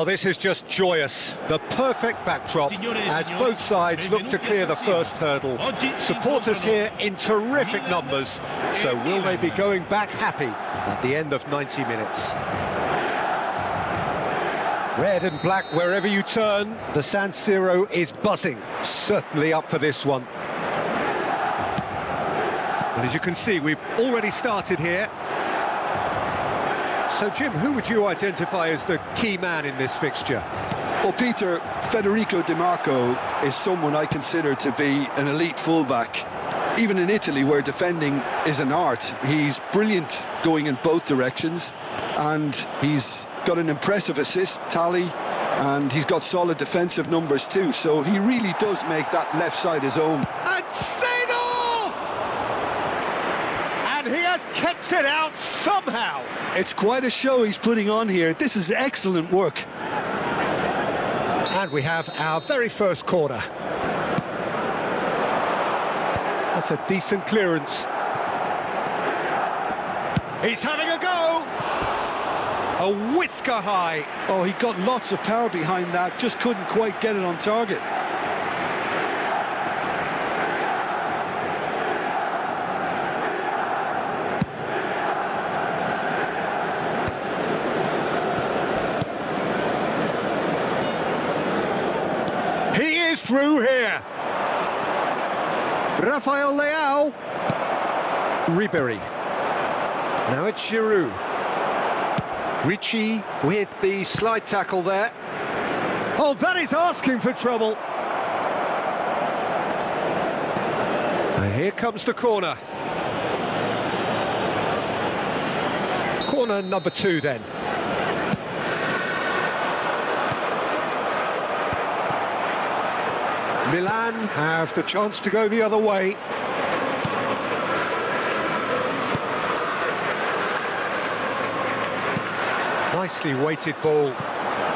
Well, this is just joyous. The perfect backdrop as both sides look to clear the first hurdle. Supporters here in terrific numbers. So will they be going back happy at the end of 90 minutes? Red and black wherever you turn. The San Siro is buzzing. Certainly up for this one. Well, as you can see, we've already started here. So, Jim, who would you identify as the key man in this fixture? Well, Peter, Federico Di Marco is someone I consider to be an elite fullback. Even in Italy, where defending is an art, he's brilliant going in both directions, and he's got an impressive assist tally, and he's got solid defensive numbers too, so he really does make that left side his own. And sent off! And he has kept it out somehow. It's quite a show he's putting on here. This is excellent work. And we have our very first corner. That's a decent clearance. He's having a go! A whisker high. Oh, he got lots of power behind that, just couldn't quite get it on target. He is through here. Rafael Leao. Ribery. Now it's Giroud. Ricci with the slide tackle there. Oh, that is asking for trouble. And here comes the corner. Corner number 2 then. Milan have the chance to go the other way. Nicely weighted ball.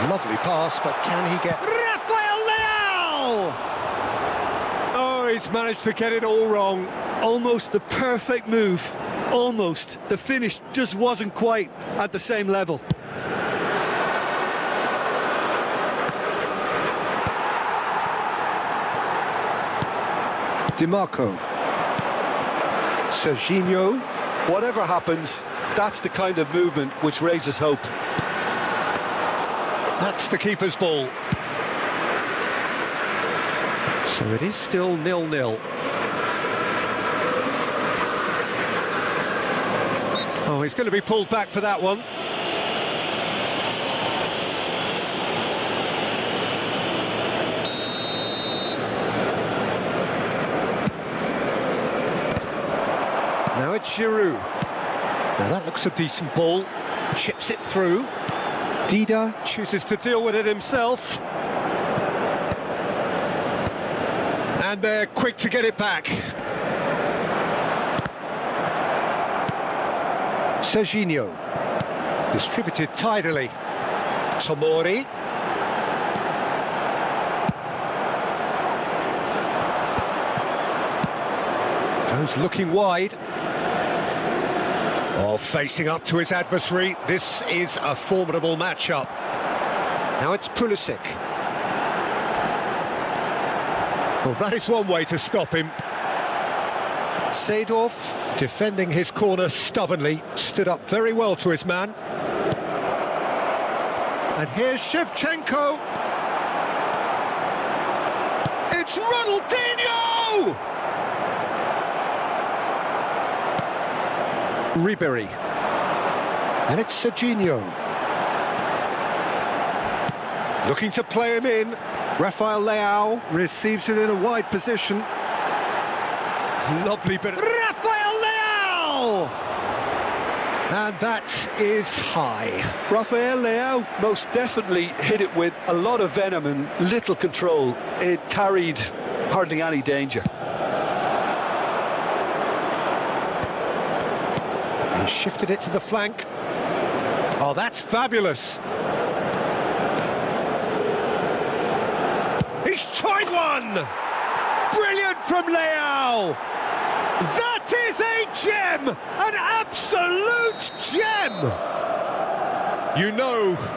Lovely pass, but can he get... Rafael Leao! Oh, he's managed to get it all wrong. Almost the perfect move. Almost. The finish just wasn't quite at the same level. DiMarco. Serginho. Whatever happens, that's the kind of movement which raises hope. That's the keeper's ball. So it is still 0-0. Oh, he's going to be pulled back for that one. Now it's Giroud. Now that looks a decent ball. Chips it through. Dida chooses to deal with it himself. And they're quick to get it back. Serginho. Distributed tidily. Tomori. Goes looking wide. Oh, facing up to his adversary. This is a formidable matchup. Now it's Pulisic. Well, that is one way to stop him. Seedorf, defending his corner stubbornly, stood up very well to his man. And here's Shevchenko. It's Ronaldinho! Ribery. And it's Serginho. Looking to play him in. Rafael Leao receives it in a wide position. Lovely bit of... Rafael Leao! And that is high. Rafael Leao most definitely hit it with a lot of venom and little control. It carried hardly any danger. He shifted it to the flank. Oh, that's fabulous. He's tried one! Brilliant from Leao! That is a gem! An absolute gem!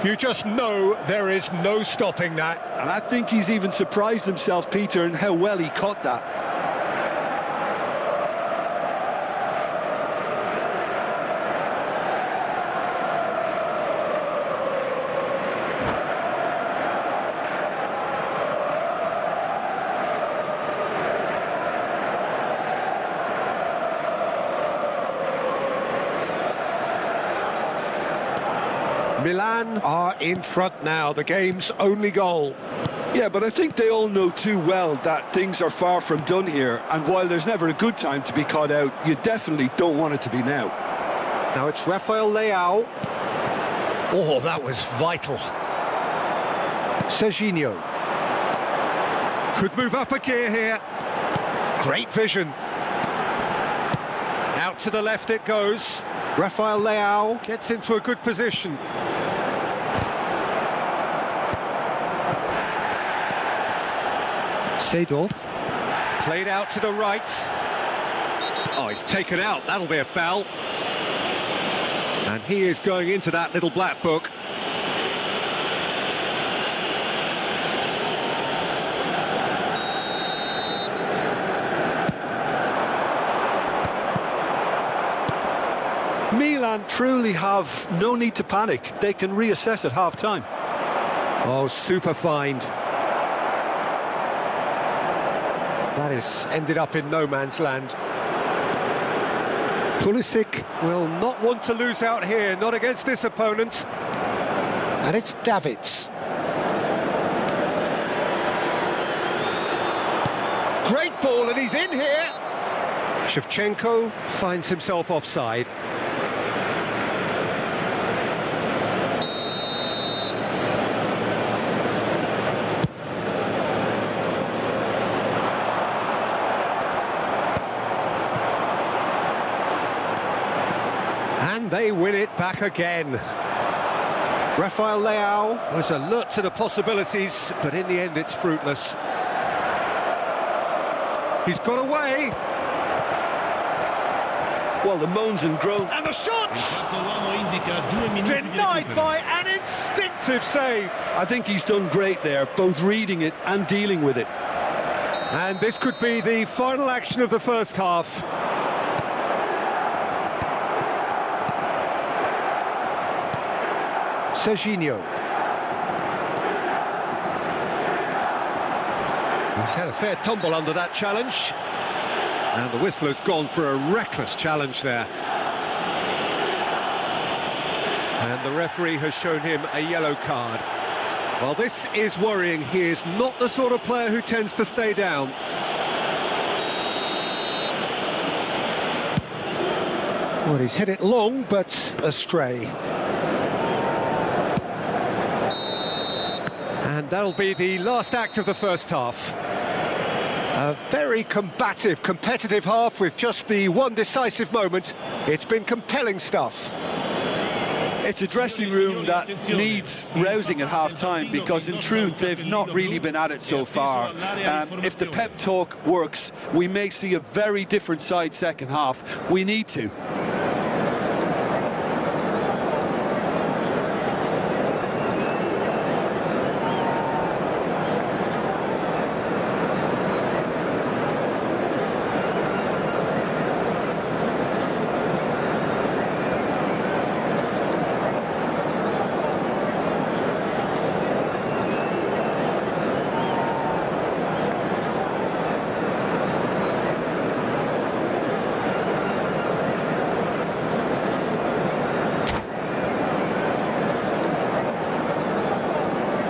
You just know there is no stopping that. And I think he's even surprised himself, Peter, in how well he caught that. Milan are in front now, the game's only goal. Yeah, but I think they all know too well that things are far from done here, and while there's never a good time to be caught out, you definitely don't want it to be now. Now it's Rafael Leao. Oh, that was vital. Serginho. Could move up a gear here. Great vision. Out to the left it goes. Rafael Leao gets into a good position. Seedorf. Played out to the right. Oh, he's taken out. That'll be a foul. And he is going into that little black book. Milan truly have no need to panic. They can reassess at half-time. Oh, super find. That is ended up in no man's land. Pulisic will not want to lose out here, not against this opponent. And it's Davids. Great ball, and he's in here. Shevchenko finds himself offside. And they win it back again. Rafael Leao was alert to the possibilities, but in the end it's fruitless. He's got away. Well, the moans and groans. And the shot! Denied by an instinctive save. I think he's done great there, both reading it and dealing with it. And this could be the final action of the first half. Serginho. He's had a fair tumble under that challenge. And the whistler's gone for a reckless challenge there. And the referee has shown him a yellow card. Well, this is worrying. He is not the sort of player who tends to stay down. Well, he's hit it long, but astray. And that'll be the last act of the first half. A very combative, competitive half with just the one decisive moment. It's been compelling stuff. It's a dressing room that needs rousing at half-time, because in truth they've not really been at it so far. If the pep talk works, we may see a very different side second half. We need to.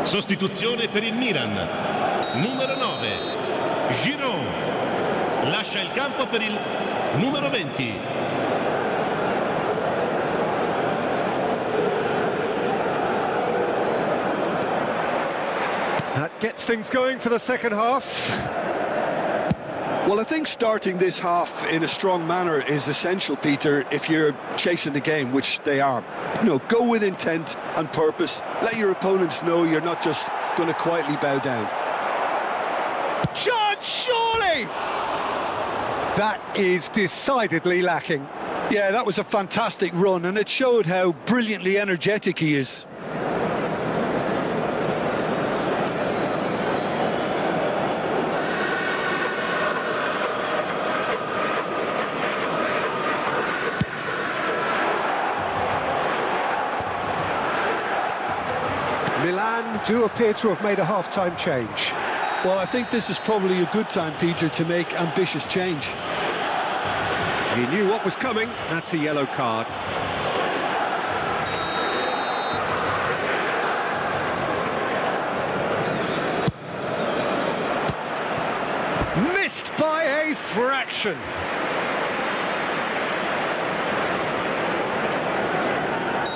Sostituzione per il Milan, numero 9, Giroud, lascia il campo per il numero 20. That gets things going for the second half. Well, I think starting this half in a strong manner is essential, Peter, if you're chasing the game, which they are. You know, go with intent and purpose. Let your opponents know you're not just going to quietly bow down. Shot, surely! That is decidedly lacking. Yeah, that was a fantastic run, and it showed how brilliantly energetic he is. Milan do appear to have made a half-time change. Well, I think this is probably a good time, Peter, to make ambitious change. He knew what was coming. That's a yellow card. Missed by a fraction.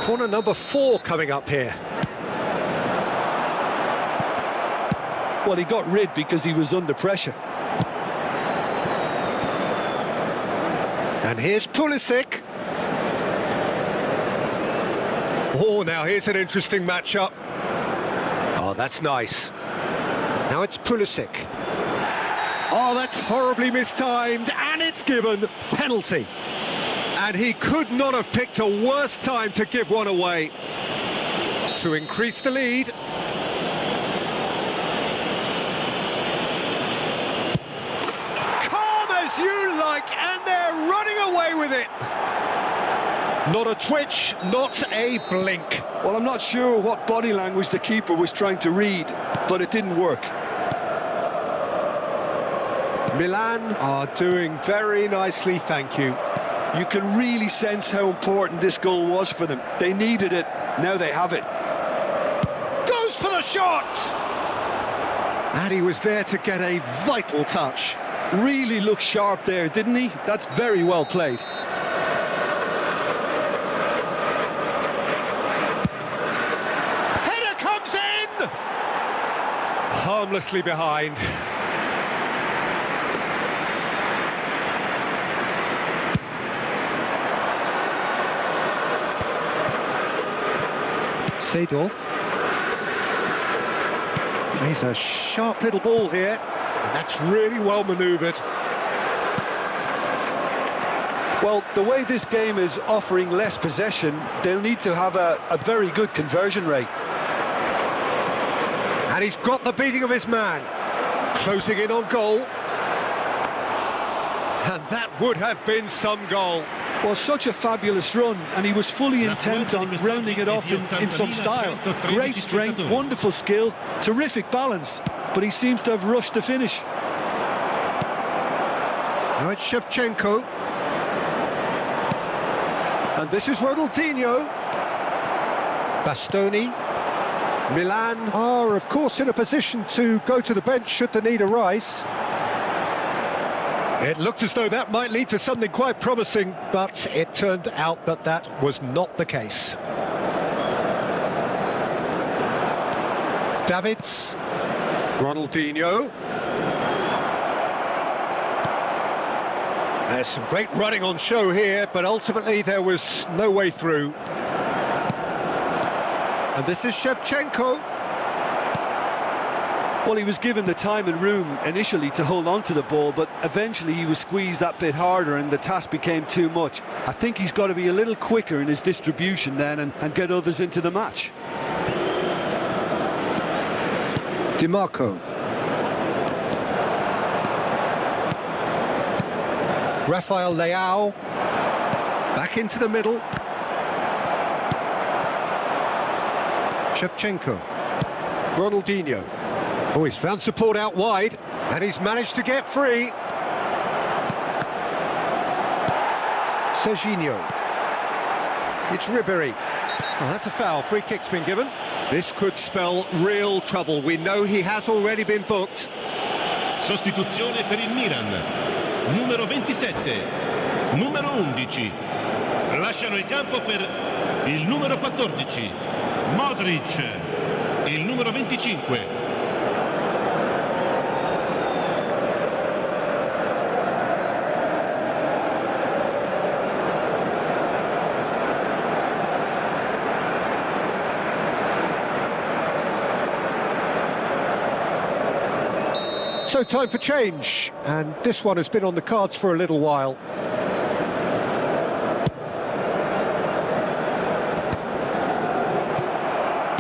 Corner number 4 coming up here. Well, he got rid because he was under pressure. And here's Pulisic. Oh, now here's an interesting matchup. Oh, that's nice. Now it's Pulisic. Oh, that's horribly mistimed, and it's given penalty. And he could not have picked a worse time to give one away. To increase the lead. You like, and they're running away with it. Not a twitch, not a blink. Well, I'm not sure what body language the keeper was trying to read, but it didn't work. Milan are doing very nicely, thank you. You can really sense how important this goal was for them. They needed it, now they have it. Goes for the shot! And he was there to get a vital touch. Really looked sharp there, didn't he? That's very well played. Header comes in! Harmlessly behind. Seedorf plays a sharp little ball here, and that's really well manoeuvred. Well, the way this game is offering less possession, they'll need to have a very good conversion rate. And he's got the beating of his man. Closing in on goal. And that would have been some goal. Well, such a fabulous run, and he was fully intent on rounding it off in some style. Great strength, wonderful skill, terrific balance, but he seems to have rushed the finish. Now it's Shevchenko. And this is Ronaldinho. Bastoni. Milan are, of course, in a position to go to the bench should the need arise. It looked as though that might lead to something quite promising, but it turned out that that was not the case. Davids. Ronaldinho. There's some great running on show here, but ultimately there was no way through. And this is Shevchenko. Well, he was given the time and room initially to hold on to the ball, but eventually he was squeezed that bit harder and the task became too much. I think he's got to be a little quicker in his distribution then and get others into the match. DiMarco. Rafael Leao. Back into the middle. Shevchenko. Ronaldinho. Oh, he's found support out wide, and he's managed to get free. Serginho. It's Ribéry. Oh, that's a foul. Free kick's been given. This could spell real trouble. We know he has already been booked. Sostituzione per il Milan. Numero 27, numero 11. Lasciano il campo per il numero 14. Modric, il numero 25. So time for change, and this one has been on the cards for a little while.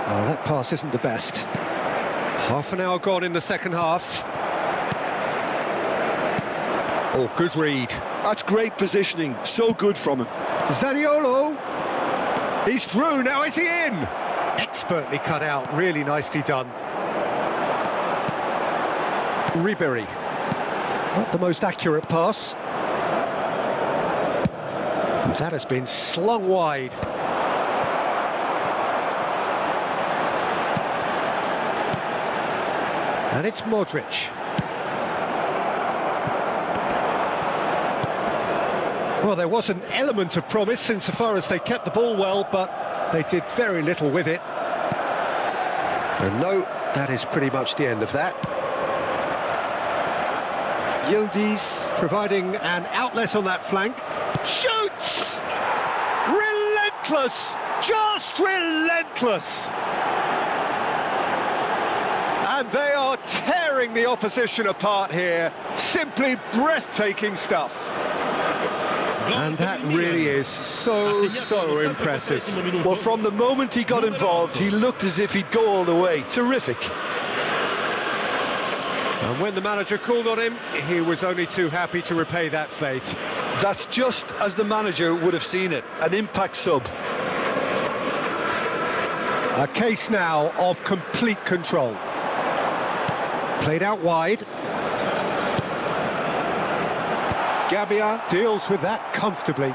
Oh, that pass isn't the best. Half an hour gone in the second half. Oh, good read. That's great positioning, so good from him. Zaniolo. He's through, now is he in? Expertly cut out, really nicely done. Ribéry. Not the most accurate pass. That has been slung wide. And it's Modric. Well, there was an element of promise insofar as they kept the ball well, but they did very little with it. And no, that is pretty much the end of that. Yildiz providing an outlet on that flank. Shoots! Relentless! Just relentless! And they are tearing the opposition apart here. Simply breathtaking stuff. And that really is so impressive. Well, from the moment he got involved, he looked as if he'd go all the way. Terrific. And when the manager called on him, he was only too happy to repay that faith. That's just as the manager would have seen it, an impact sub. A case now of complete control. Played out wide. Gabia deals with that comfortably.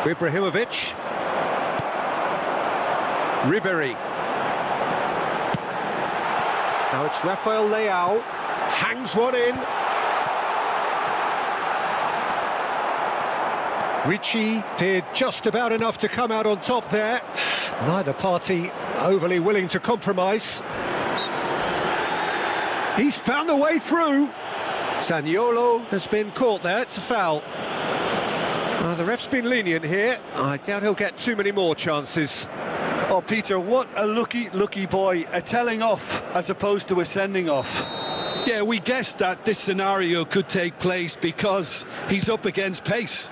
Ibrahimovic. Ribéry. Now it's Rafael Leao, hangs one in, Ricci did just about enough to come out on top there. Neither party overly willing to compromise. He's found a way through. Zaniolo has been caught there, it's a foul. The ref's been lenient here. I doubt he'll get too many more chances. Oh, Peter, what a lucky boy. A telling off as opposed to a sending off. Yeah, we guessed that this scenario could take place because he's up against pace.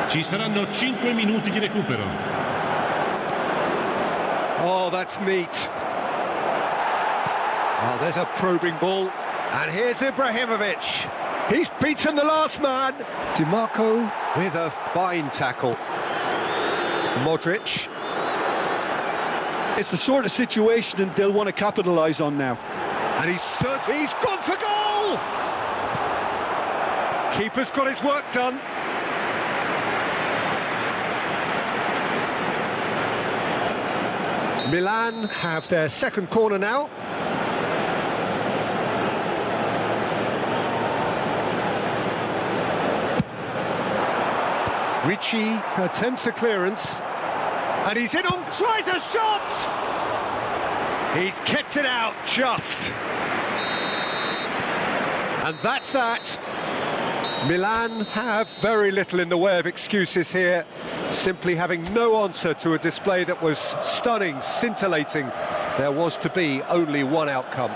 Ci saranno 5 minuti di recupero. Oh, that's neat. Oh, there's a probing ball. And here's Ibrahimovic. He's beaten the last man. DiMarco with a fine tackle. Modric. It's the sort of situation they'll want to capitalise on now. And he's gone for goal! Keeper's got his work done. Milan have their second corner now. Ricci attempts a clearance, and he's in on, tries a shot! He's kept it out just. And that's that. Milan have very little in the way of excuses here, simply having no answer to a display that was stunning, scintillating. There was to be only one outcome.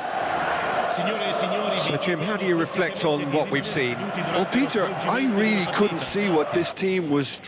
So, Jim, how do you reflect on what we've seen? Well, Peter, I really couldn't see what this team was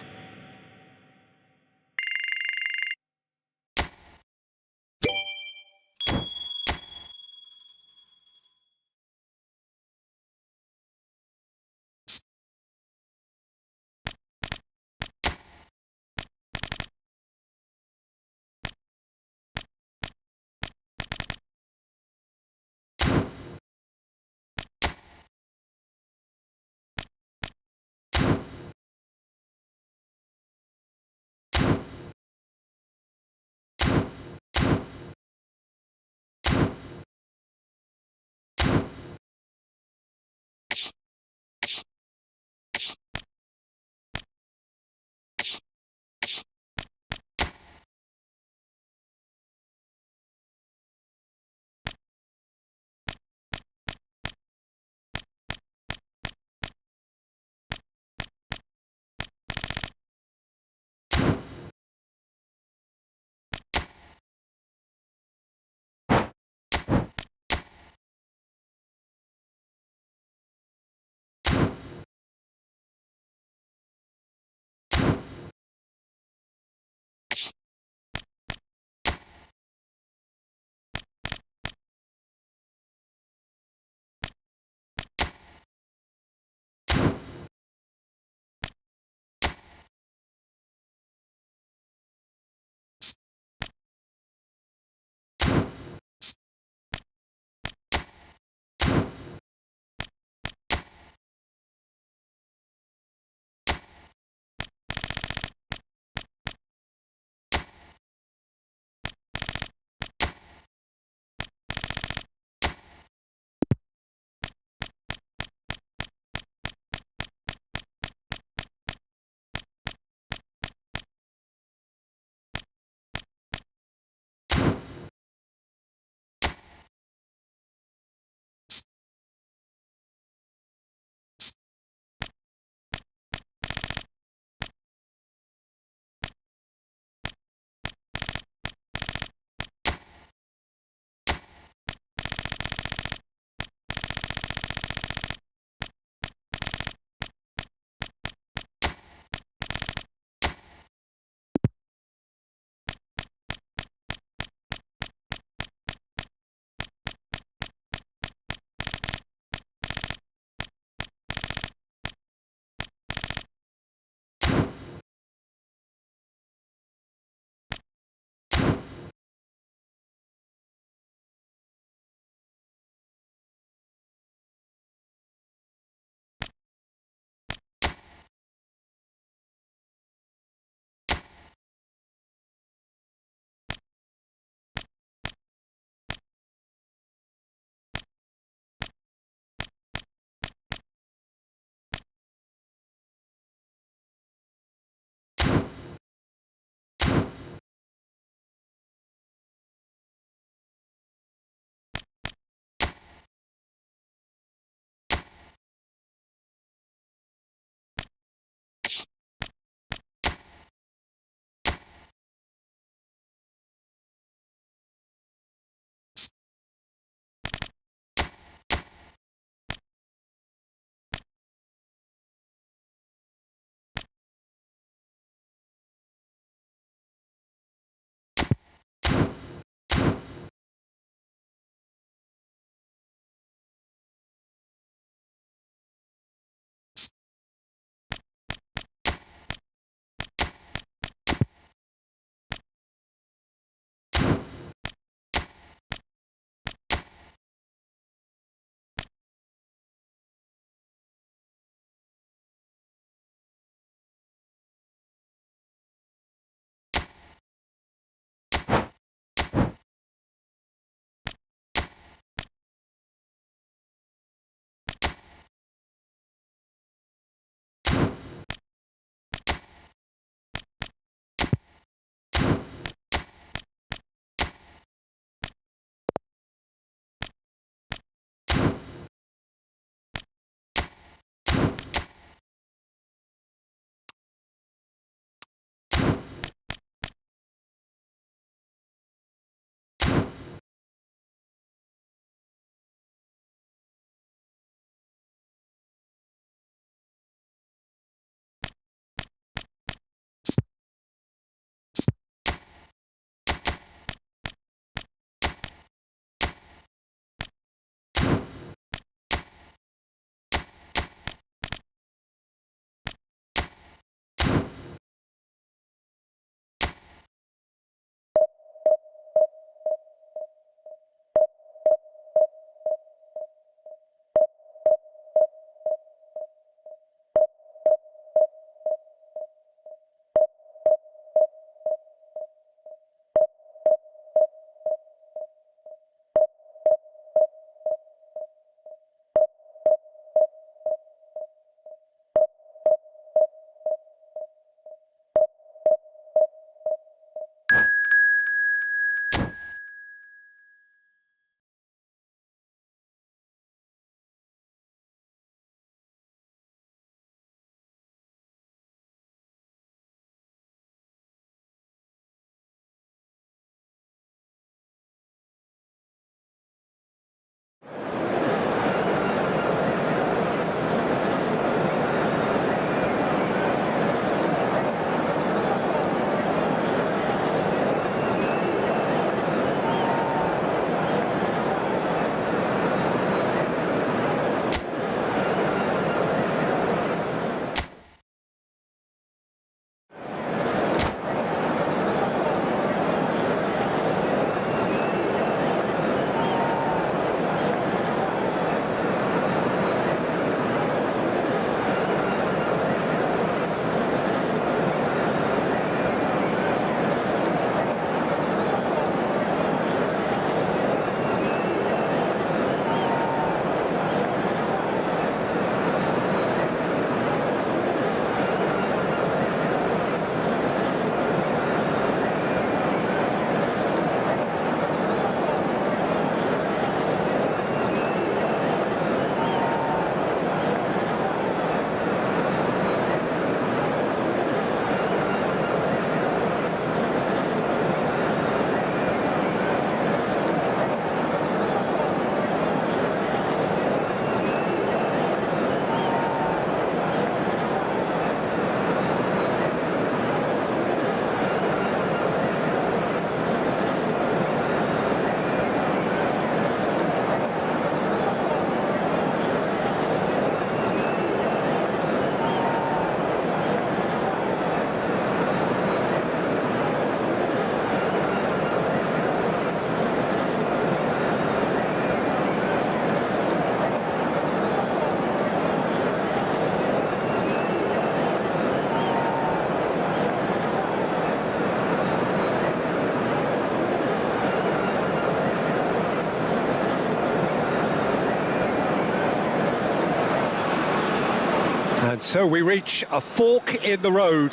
And so we reach a fork in the road.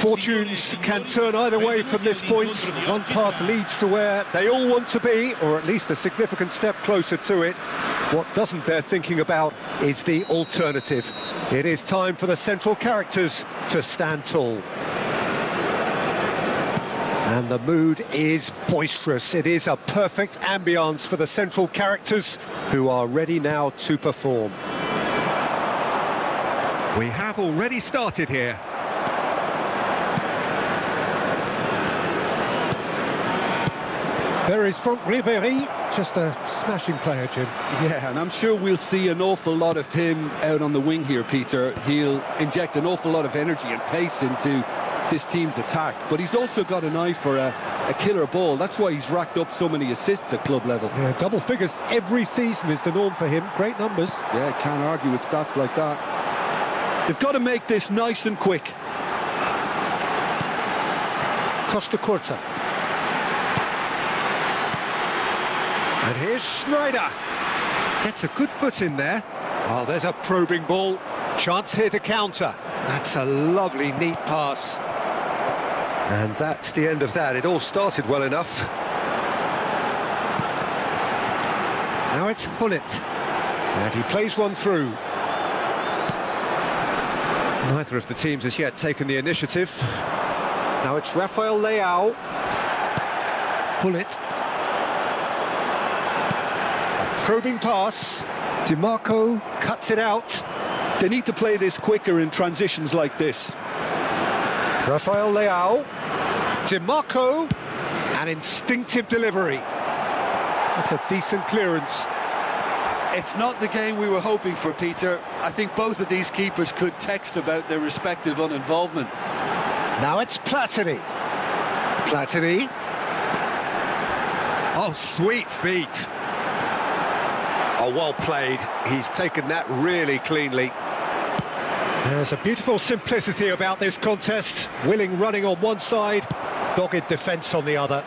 Fortunes can turn either way from this point. One path leads to where they all want to be, or at least a significant step closer to it. What doesn't bear thinking about is the alternative. It is time for the central characters to stand tall. And the mood is boisterous. It is a perfect ambience for the central characters, who are ready now to perform. We have already started here. There is Franck Ribéry, just a smashing player, Jim. Yeah, and I'm sure we'll see an awful lot of him out on the wing here, Peter. He'll inject an awful lot of energy and pace into this team's attack, but he's also got an eye for a killer ball. That's why he's racked up so many assists at club level. Yeah, double figures every season is the norm for him. Great numbers. Yeah, can't argue with stats like that. They've got to make this nice and quick. Costa Curta. And here's Schneider. Gets a good foot in there. Oh, there's a probing ball. Chance here to counter. That's a lovely, neat pass. And that's the end of that. It all started well enough. Now it's Hullet. And he plays one through. Neither of the teams has yet taken the initiative. Now it's Rafael Leao. Hullet. A probing pass. DiMarco cuts it out. They need to play this quicker in transitions like this. Rafael Leao. DiMarco. An instinctive delivery. That's a decent clearance. It's not the game we were hoping for, Peter. I think both of these keepers could text about their respective uninvolvement. Now it's Platini. Platini. Oh, sweet feet. Oh, well played. He's taken that really cleanly. There's a beautiful simplicity about this contest. Willing running on one side, dogged defence on the other.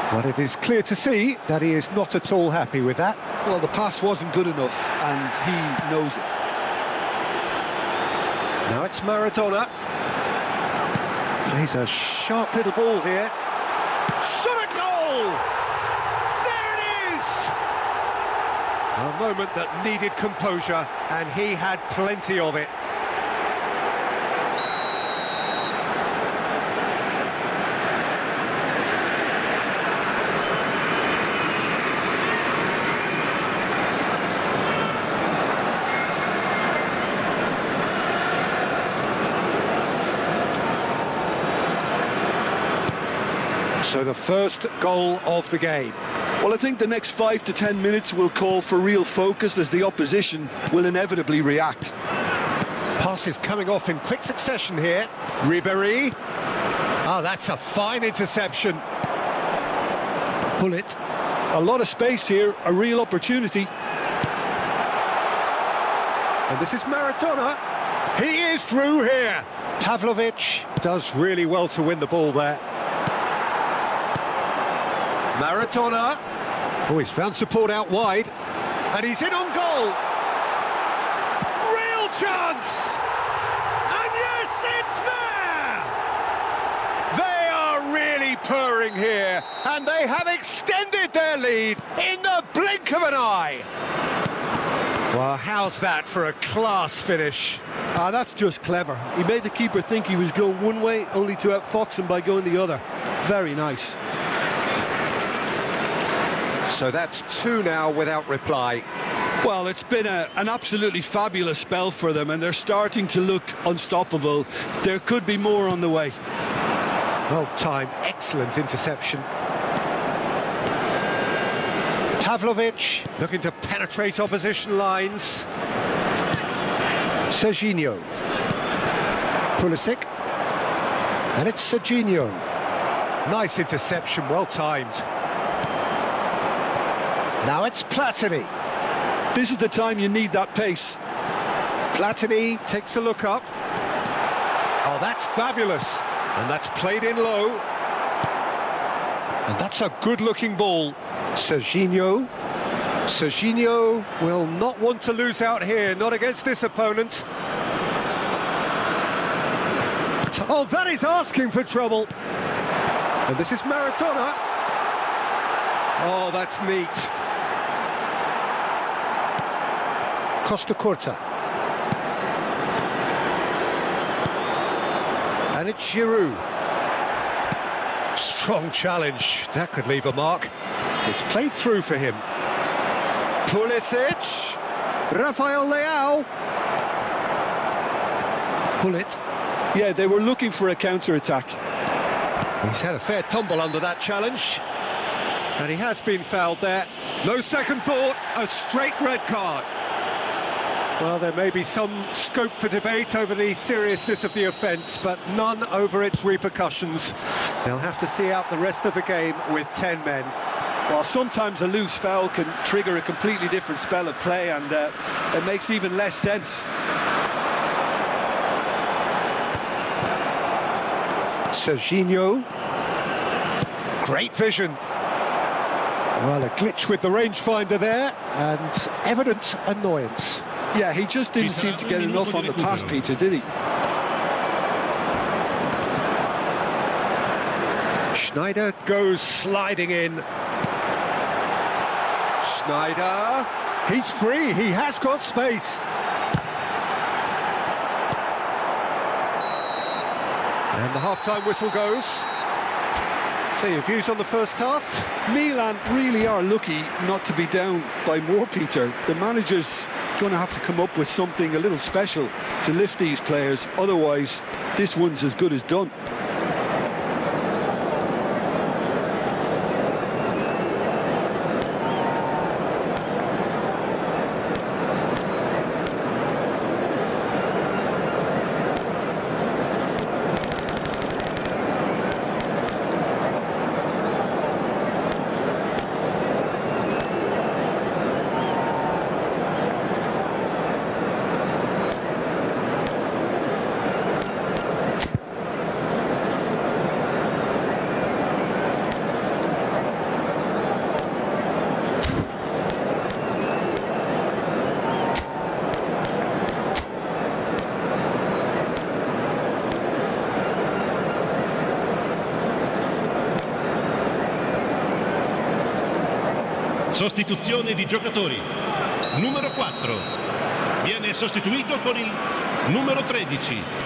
But it is clear to see that he is not at all happy with that. Well, the pass wasn't good enough, and he knows it. Now it's Maradona. Plays a sharp little ball here. Shot a goal! There it is! A moment that needed composure, and he had plenty of it. So the first goal of the game. Well, I think the next 5 to 10 minutes will call for real focus, as the opposition will inevitably react. Passes coming off in quick succession here. Ribéry. Oh, that's a fine interception. Hullet. A lot of space here, a real opportunity. And this is Maradona. He is through here. Pavlovic does really well to win the ball there. Maradona. Oh, he's found support out wide. And he's in on goal. Real chance! And yes, it's there! They are really purring here. And they have extended their lead in the blink of an eye. Well, how's that for a class finish? That's just clever. He made the keeper think he was going one way, only to outfox him by going the other. Very nice. So that's 2 now without reply. Well, it's been an absolutely fabulous spell for them, and they're starting to look unstoppable. There could be more on the way. Well timed, excellent interception. Pavlovic looking to penetrate opposition lines. Serginho. Pulisic. And it's Serginho. Nice interception, well timed. Now it's Platini. This is the time you need that pace. Platini takes a look up. Oh, that's fabulous. And that's played in low. And that's a good-looking ball. Serginho. Serginho will not want to lose out here, not against this opponent. Oh, that is asking for trouble. And this is Maradona. Oh, that's neat. Costa Curta. And it's Giroud. Strong challenge. That could leave a mark. It's played through for him. Pulisic. Rafael Leao. Pullet. Yeah, they were looking for a counter-attack. He's had a fair tumble under that challenge. And he has been fouled there. No second thought, a straight red card. Well, there may be some scope for debate over the seriousness of the offence, but none over its repercussions. They'll have to see out the rest of the game with 10 men. Well, sometimes a loose foul can trigger a completely different spell of play, and it makes even less sense. Serginho. Great vision. Well, a glitch with the rangefinder there, and evident annoyance. Yeah, he just didn't seem to get enough on the pass, Peter, did he? Schneider goes sliding in. Schneider, he's free, he has got space. And the half-time whistle goes. So your views on the first half? Milan really are lucky not to be down by more, Peter. The manager's going to have to come up with something a little special to lift these players. Otherwise, this one's as good as done. Sostituzione di giocatori. Numero 4 viene sostituito con il numero 13.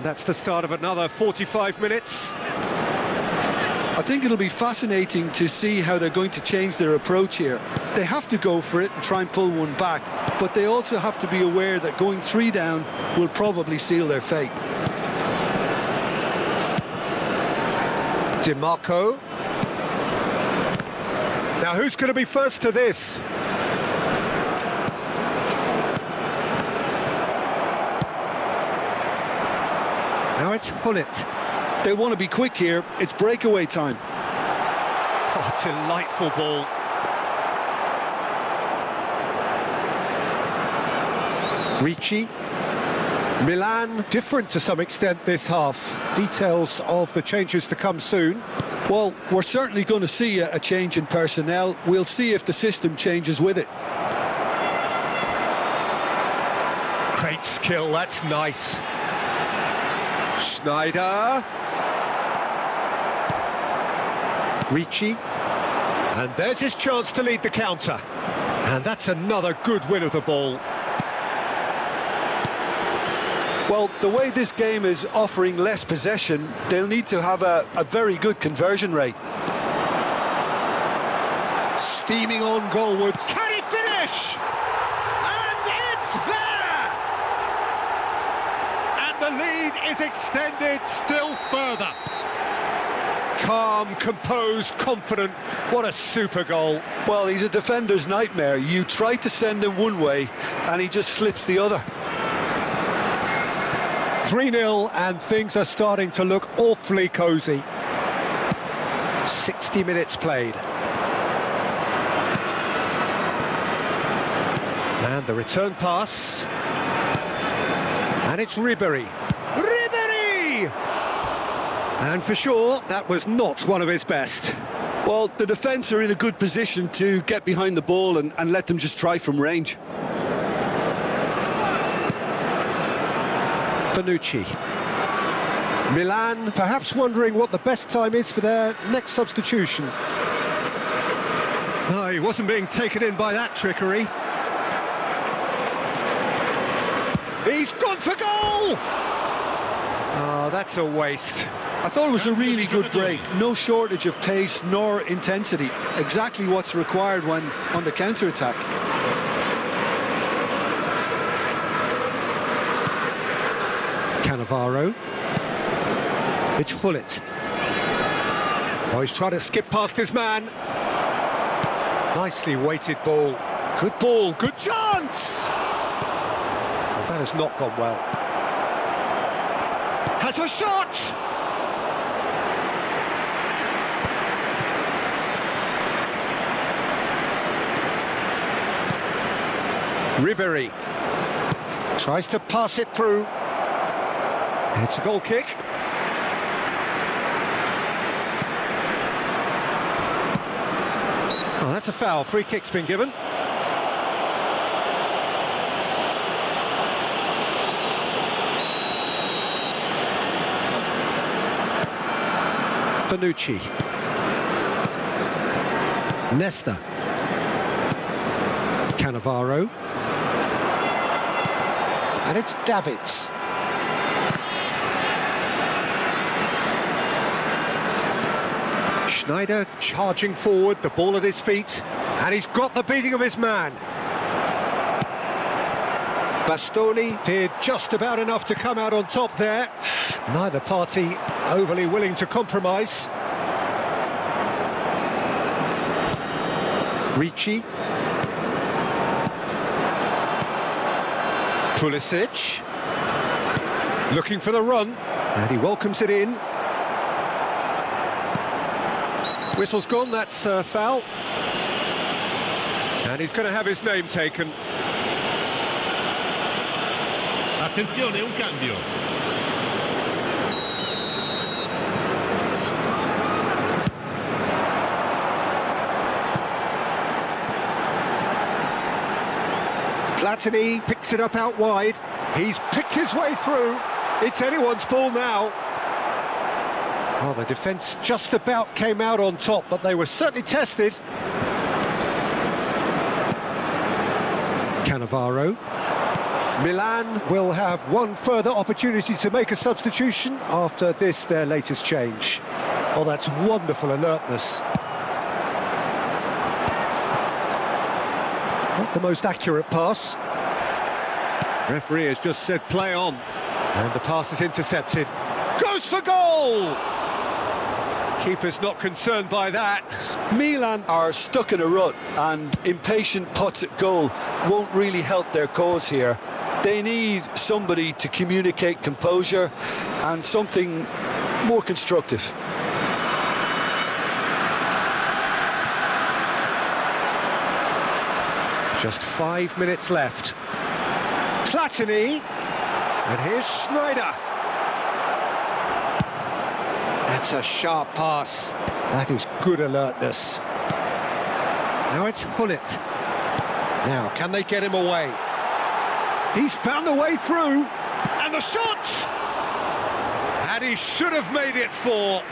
That's the start of another 45 minutes. I think it'll be fascinating to see how they're going to change their approach here. They have to go for it and try and pull one back, but they also have to be aware that going 3 down will probably seal their fate. DiMarco. Now who's going to be first to this? Now it's Hullet. They want to be quick here. It's breakaway time. Oh, delightful ball. Ricci. Milan different to some extent this half. Details of the changes to come soon. Well, we're certainly going to see a change in personnel. We'll see if the system changes with it. Great skill, that's nice. Schneider. Ricci. And there's his chance to lead the counter. And that's another good win of the ball. Well, the way this game is offering less possession, they'll need to have a very good conversion rate. Steaming on goalwards. Can he finish? And it's there! And the lead is extended still further. Calm, composed, confident. What a super goal. Well, he's a defender's nightmare. You try to send him one way and he just slips the other. 3-0 and things are starting to look awfully cosy. 60 minutes played. And the return pass. And it's Ribéry. Ribéry! And for sure, that was not one of his best. Well, the defence are in a good position to get behind the ball and let them just try from range. Bonucci. Milan perhaps wondering what the best time is for their next substitution. No, he wasn't being taken in by that trickery. He's gone for goal! Oh, that's a waste. I thought it was a really good break. No shortage of pace nor intensity. Exactly what's required when on the counter-attack. Cannavaro. It's Hullet. Oh, he's trying to skip past his man. Nicely weighted ball. Good ball, good chance! Well, that has not gone well. Has a shot! Ribéry tries to pass it through. It's a goal kick. Oh, that's a foul. Free kick's been given. Bonucci. Nesta. Cannavaro. And it's Davids. Schneider charging forward, the ball at his feet, and he's got the beating of his man. Bastoni did just about enough to come out on top there. Neither party overly willing to compromise. Ricci. Pulisic. Looking for the run, and he welcomes it in. Whistle's gone, that's a foul. And he's going to have his name taken. Attenzione, un cambio. Platini picks it up out wide. He's picked his way through. It's anyone's ball now. Well, the defence just about came out on top, but they were certainly tested. Cannavaro. Milan will have one further opportunity to make a substitution after this, their latest change. Oh, that's wonderful alertness. Not the most accurate pass. Referee has just said play on. And the pass is intercepted. Goes for goal! Keeper's not concerned by that. Milan are stuck in a rut, and impatient putts at goal won't really help their cause here. They need somebody to communicate composure and something more constructive. Just 5 minutes left. Platini, and here's Schneider. That's a sharp pass. That is good alertness. Now it's Hullet. Now, can they get him away? He's found a way through, and the shot! And he should have made it 4.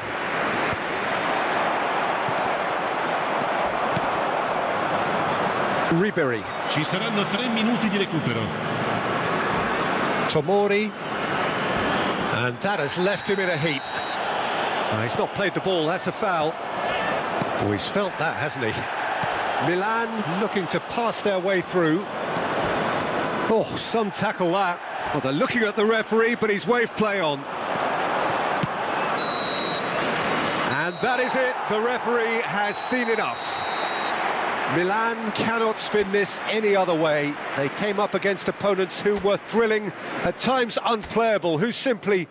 Ribéry. Ci saranno 3 minuti di recupero. Tomori. And that has left him in a heap. He's not played the ball, that's a foul. Oh, he's felt that, hasn't he? Milan looking to pass their way through. Oh, some tackle that. Well, they're looking at the referee, but he's waved play on. And That is it. The referee has seen enough. Milan cannot spin this any other way. They came up against opponents who were thrilling, at times unplayable, who simply...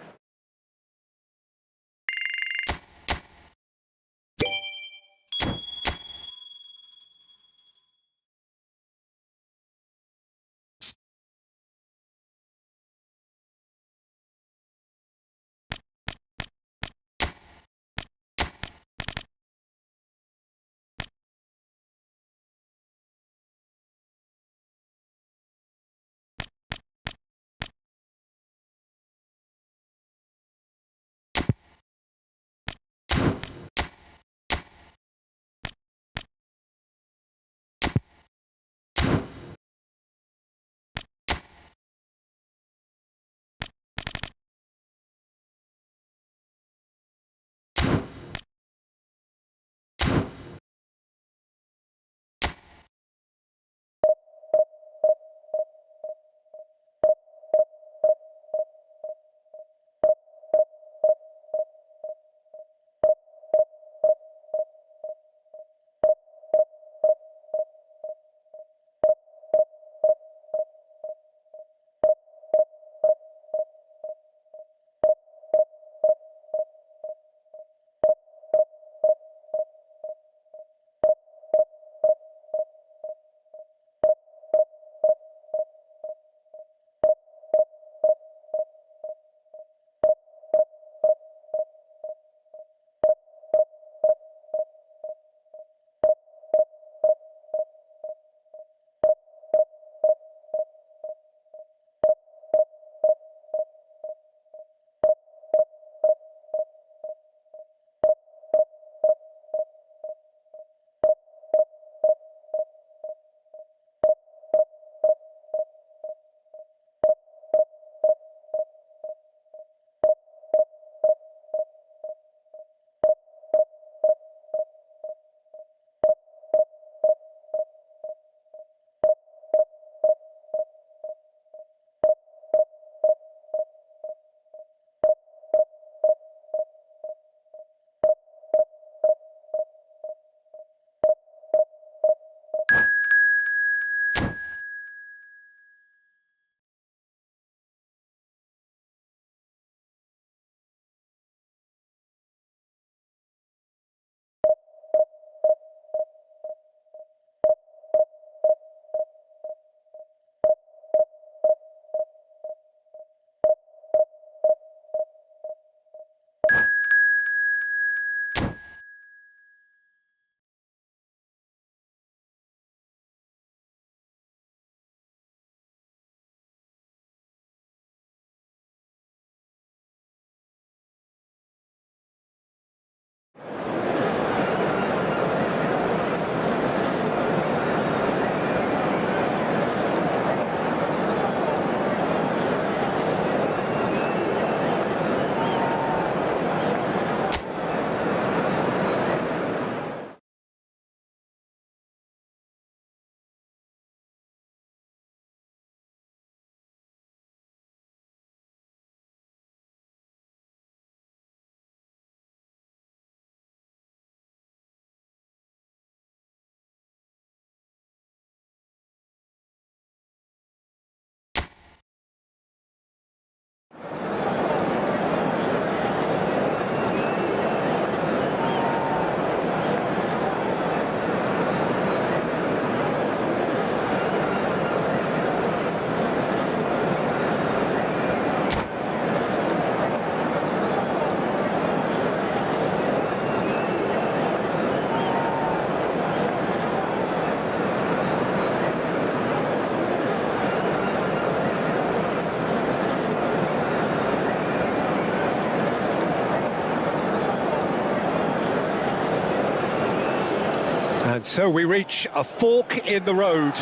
And so we reach a fork in the road.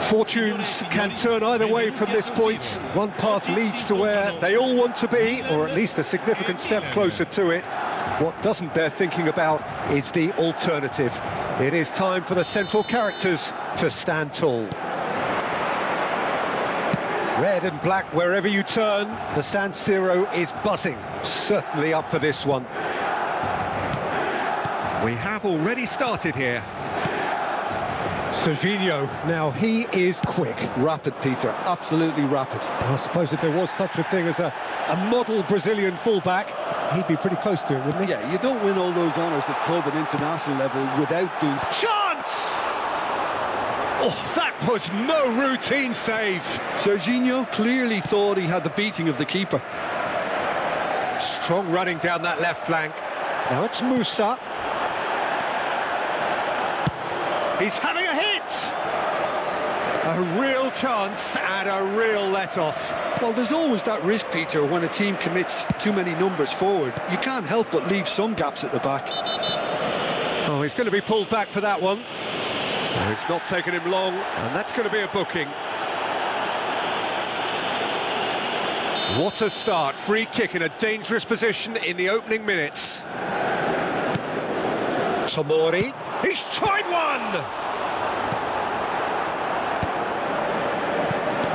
Fortunes can turn either way from this point. One path leads to where they all want to be, or at least a significant step closer to it. What doesn't bear thinking about is the alternative. It is time for the central characters to stand tall. Red and black wherever you turn, the San Siro is buzzing. Certainly up for this one. We have already started here. Serginho, now he is quick. Rapid, Peter, absolutely rapid. I suppose if there was such a thing as a model Brazilian fullback, he'd be pretty close to it, wouldn't he? Yeah, you don't win all those honours at club and international level without doing... Chance! Oh, that was no routine save. Serginho clearly thought he had the beating of the keeper. Strong running down that left flank. Now it's Musa. He's having a hit! A real chance and a real let-off. Well, there's always that risk, Peter, when a team commits too many numbers forward. You can't help but leave some gaps at the back. Oh, he's going to be pulled back for that one. Oh, it's not taken him long, and that's going to be a booking. What a start. Free kick in a dangerous position in the opening minutes. Tomori. He's tried one!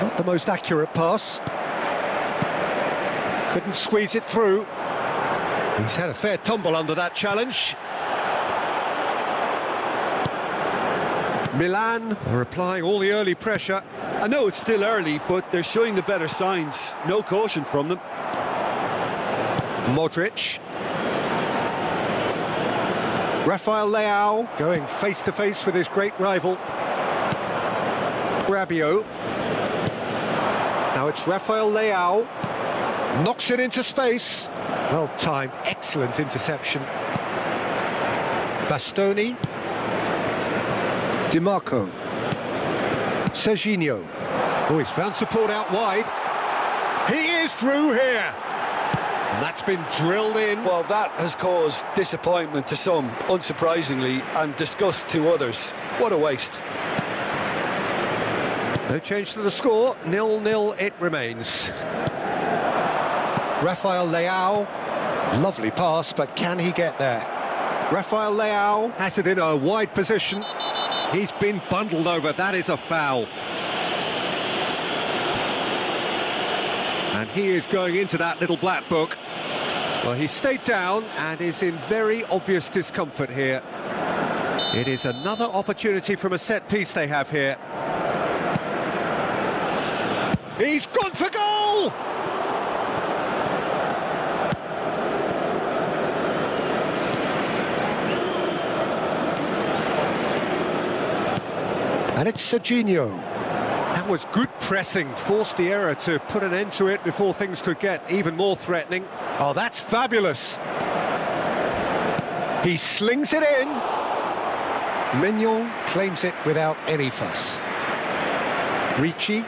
Not the most accurate pass. Couldn't squeeze it through. He's had a fair tumble under that challenge. Milan are applying all the early pressure. I know it's still early, but they're showing the better signs. No caution from them. Modric. Rafael Leao going face-to-face with his great rival. Rabiot. Now it's Rafael Leao. Knocks it into space. Well timed, excellent interception. Bastoni. Di Marco. Serginho. Oh, he's found support out wide. He is through here. And that's been drilled in. Well, that has caused disappointment to some, unsurprisingly, and disgust to others. What a waste. No change to the score, 0-0 it remains. Rafael Leao, lovely pass, but can he get there? Rafael Leao has it in a wide position. He's been bundled over, that is a foul. And he is going into that little black book. Well, he stayed down and is in very obvious discomfort here. It is another opportunity from a set piece they have here. He's gone for goal! And it's Serginho. That was good pressing, forced the error to put an end to it before things could get even more threatening. Oh, that's fabulous. He slings it in. Mignon claims it without any fuss. Ricci.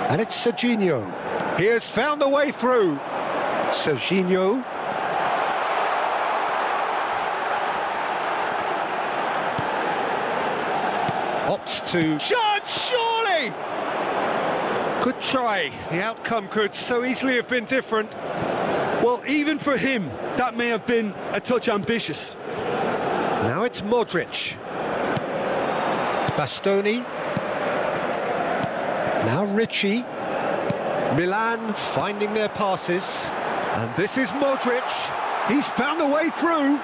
And it's Serginho. He has found a way through. Serginho. Opts to... Shot, surely! Good try. The outcome could so easily have been different. Well, even for him, that may have been a touch ambitious. Now it's Modric. Bastoni. Now Ricci. Milan finding their passes. And this is Modric. He's found a way through.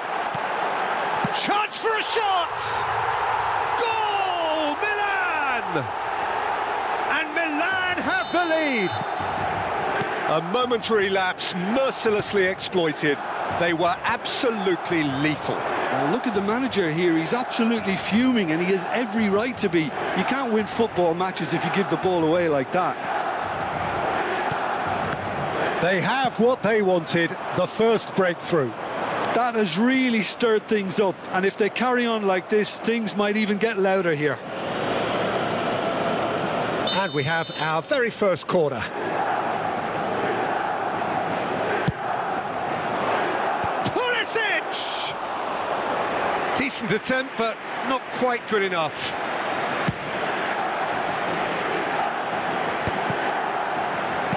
Chance for a shot! Goal! Milan! And Milan have the lead. A momentary lapse mercilessly exploited. They were absolutely lethal. Well, look at the manager here. He's absolutely fuming, and he has every right to be. You can't win football matches if you give the ball away like that. They have what they wanted, the first breakthrough. That has really stirred things up, and if they carry on like this, things might even get louder here. And we have our very first corner. Pulisic! Decent attempt, but not quite good enough.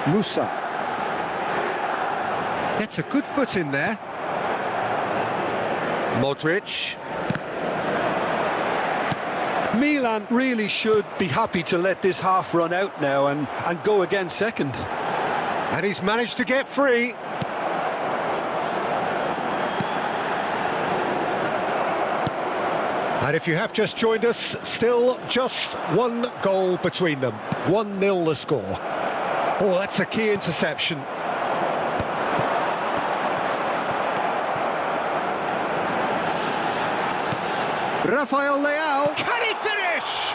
Musa. Gets a good foot in there. Modric. Milan really should be happy to let this half run out now and go again second. And he's managed to get free. And if you have just joined us, still just one goal between them. 1-0 the score. Oh, that's a key interception. Rafael Leao, can he finish?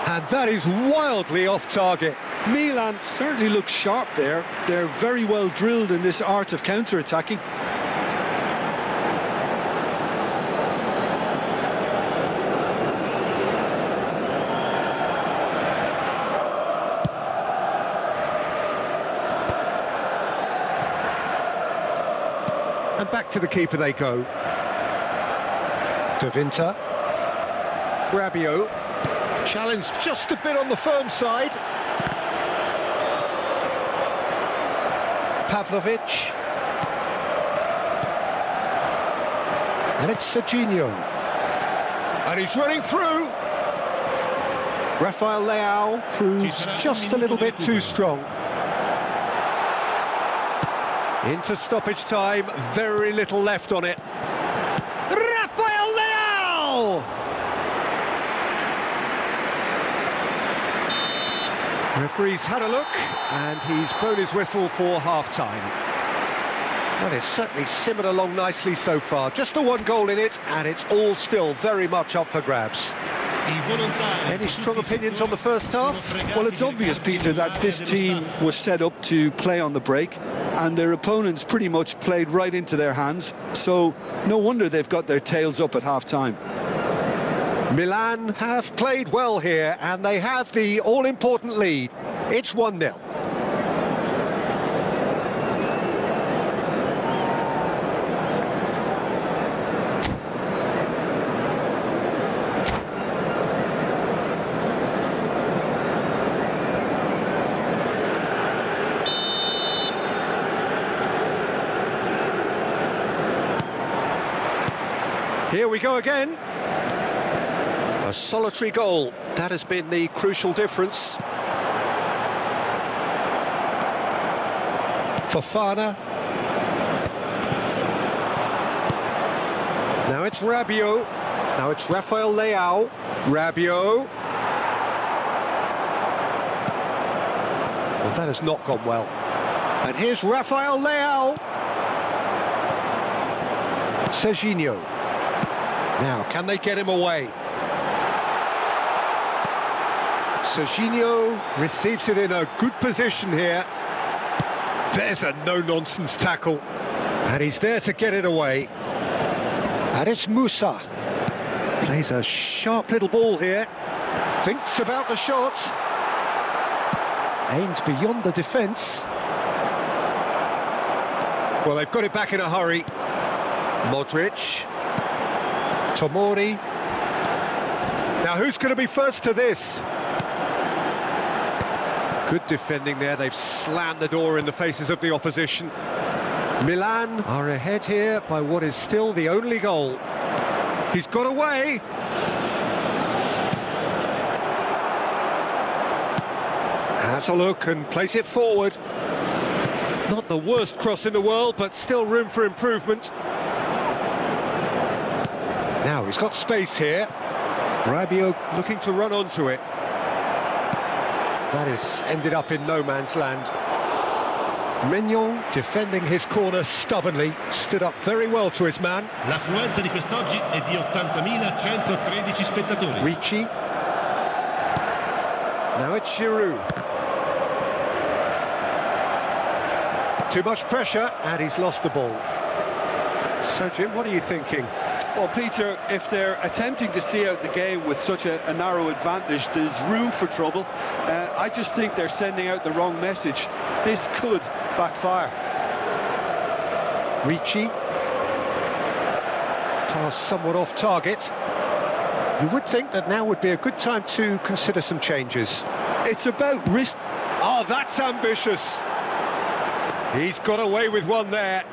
And that is wildly off target. Milan certainly look sharp there. They're very well drilled in this art of counter-attacking. And back to the keeper they go. De Winter. Rabiot. Challenged just a bit on the firm side. Pavlovic. And it's Serginho. And he's running through. Rafael Leao proves just a little bit too strong. Into stoppage time, very little left on it. Rafael Leao! Referee's had a look, and he's blown his whistle for half-time. Well, it's certainly simmered along nicely so far. Just the one goal in it, and it's all still very much up for grabs. Any strong opinions on the first half? Well, it's obvious, Peter, that this team was set up to play on the break, and their opponents pretty much played right into their hands, so no wonder they've got their tails up at half-time. Milan have played well here, and they have the all-important lead. It's 1-0. Here we go again. A solitary goal. That has been the crucial difference. Fofana. Now it's Rabiot. Now it's Rafael Leao. Rabiot. Well, that has not gone well. And here's Rafael Leao. Serginho. Now, can they get him away? Serginho receives it in a good position here. There's a no-nonsense tackle. And he's there to get it away. And it's Musa. Plays a sharp little ball here. Thinks about the shot. Aims beyond the defence. Well, they've got it back in a hurry. Modric. Tomori. Now, who's going to be first to this? Good defending there. They've slammed the door in the faces of the opposition. Milan are ahead here by what is still the only goal. He's got away. Has a look and plays it forward. Not the worst cross in the world, but still room for improvement. Now he's got space here. Rabiot looking to run onto it. That has ended up in no man's land. Mignon defending his corner stubbornly, stood up very well to his man. L'affluenza di quest'oggi è di 80.113 spettatori. Ricci. Now it's Giroud. Too much pressure, and he's lost the ball. So, Jim, what are you thinking? Well, Peter, if they're attempting to see out the game with such a narrow advantage, there's room for trouble. I just think they're sending out the wrong message. This could backfire. Ricci. Pass somewhat off target. You would think that now would be a good time to consider some changes. It's about risk. Oh, that's ambitious. He's got away with one there.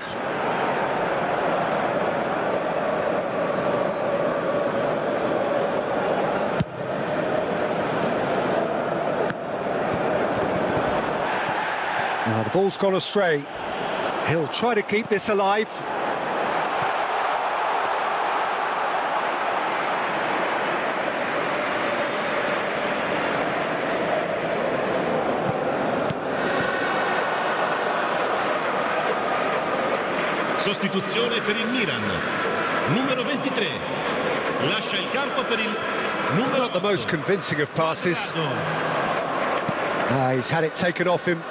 Now the ball's gone astray. He'll try to keep this alive. Sostituzione per il Milan. Numero 23. Lascia il campo per il numero Not the most 8. convincing of passes. He's had it taken off him.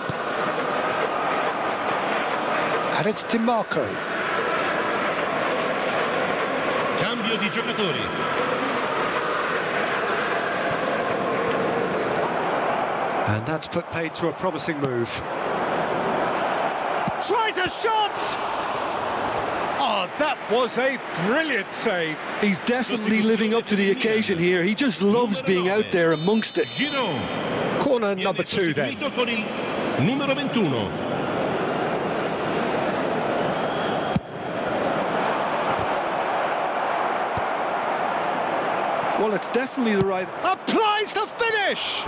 And it's DiMarco. Cambio di giocatori. And that's put paid to a promising move. Tries a shot! Oh, that was a brilliant save. He's definitely living up to the occasion here. He just loves being out there amongst it. Giron. Corner number 2 then. Sostituito con il numero 21. Well, it's definitely the right... Applies the finish!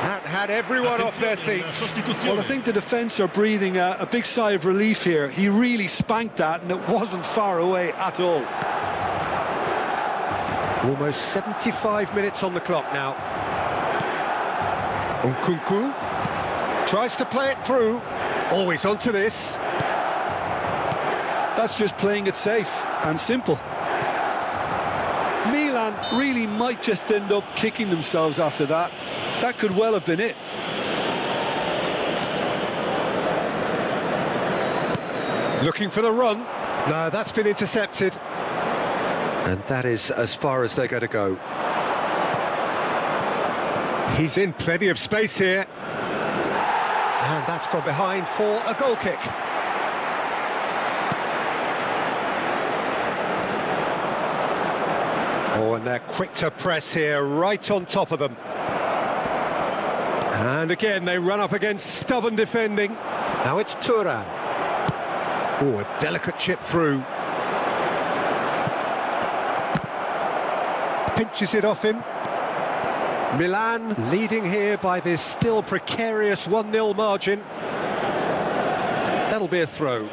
That had everyone off their seats. Well, I think the defence are breathing a big sigh of relief here. He really spanked that, and it wasn't far away at all. Almost 75 minutes on the clock now. Nkunku tries to play it through. Always onto this. That's just playing it safe and simple. Milan really might just end up kicking themselves after that. That could well have been it. Looking for the run. No, that's been intercepted. And that is as far as they're going to go. He's in plenty of space here. And that's gone behind for a goal kick. Oh, and they're quick to press here, right on top of them. And again, they run up against stubborn defending. Now it's Thuram. Oh, a delicate chip through. Pinches it off him. Milan leading here by this still precarious 1-0 margin. That'll be a throw.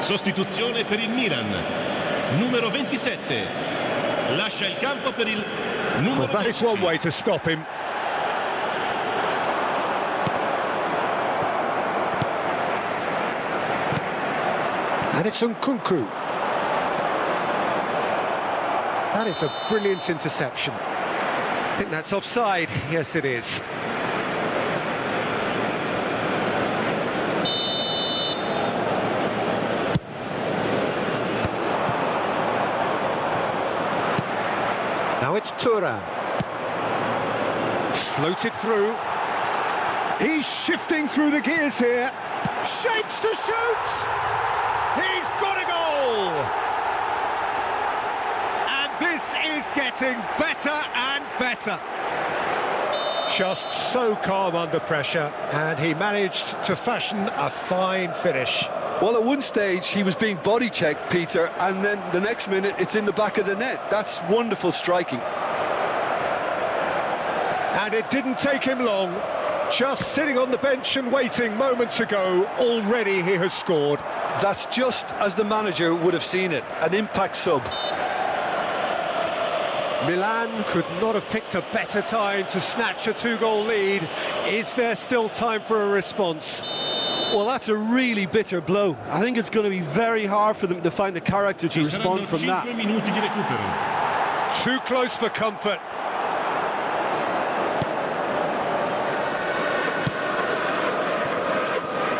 Sostituzione per il Milan. Numero 27. Lascia il campo per il numero Well, that is one way to stop him. And it's Nkunku. That is a brilliant interception. I think that's offside. Yes, it is. Now it's Thuram. Floated through. He's shifting through the gears here. Shapes to shoot! He's got a goal! And this is getting better and better. Just so calm under pressure, and he managed to fashion a fine finish. Well, at one stage, he was being body-checked, Peter, and then the next minute, it's in the back of the net. That's wonderful striking. And it didn't take him long. Just sitting on the bench and waiting moments ago, already he has scored. That's just as the manager would have seen it, an impact sub. Milan could not have picked a better time to snatch a 2-goal lead. Is there still time for a response? Well, that's a really bitter blow. I think it's going to be very hard for them to find the character to respond from that. Minuti di recupero. Too close for comfort.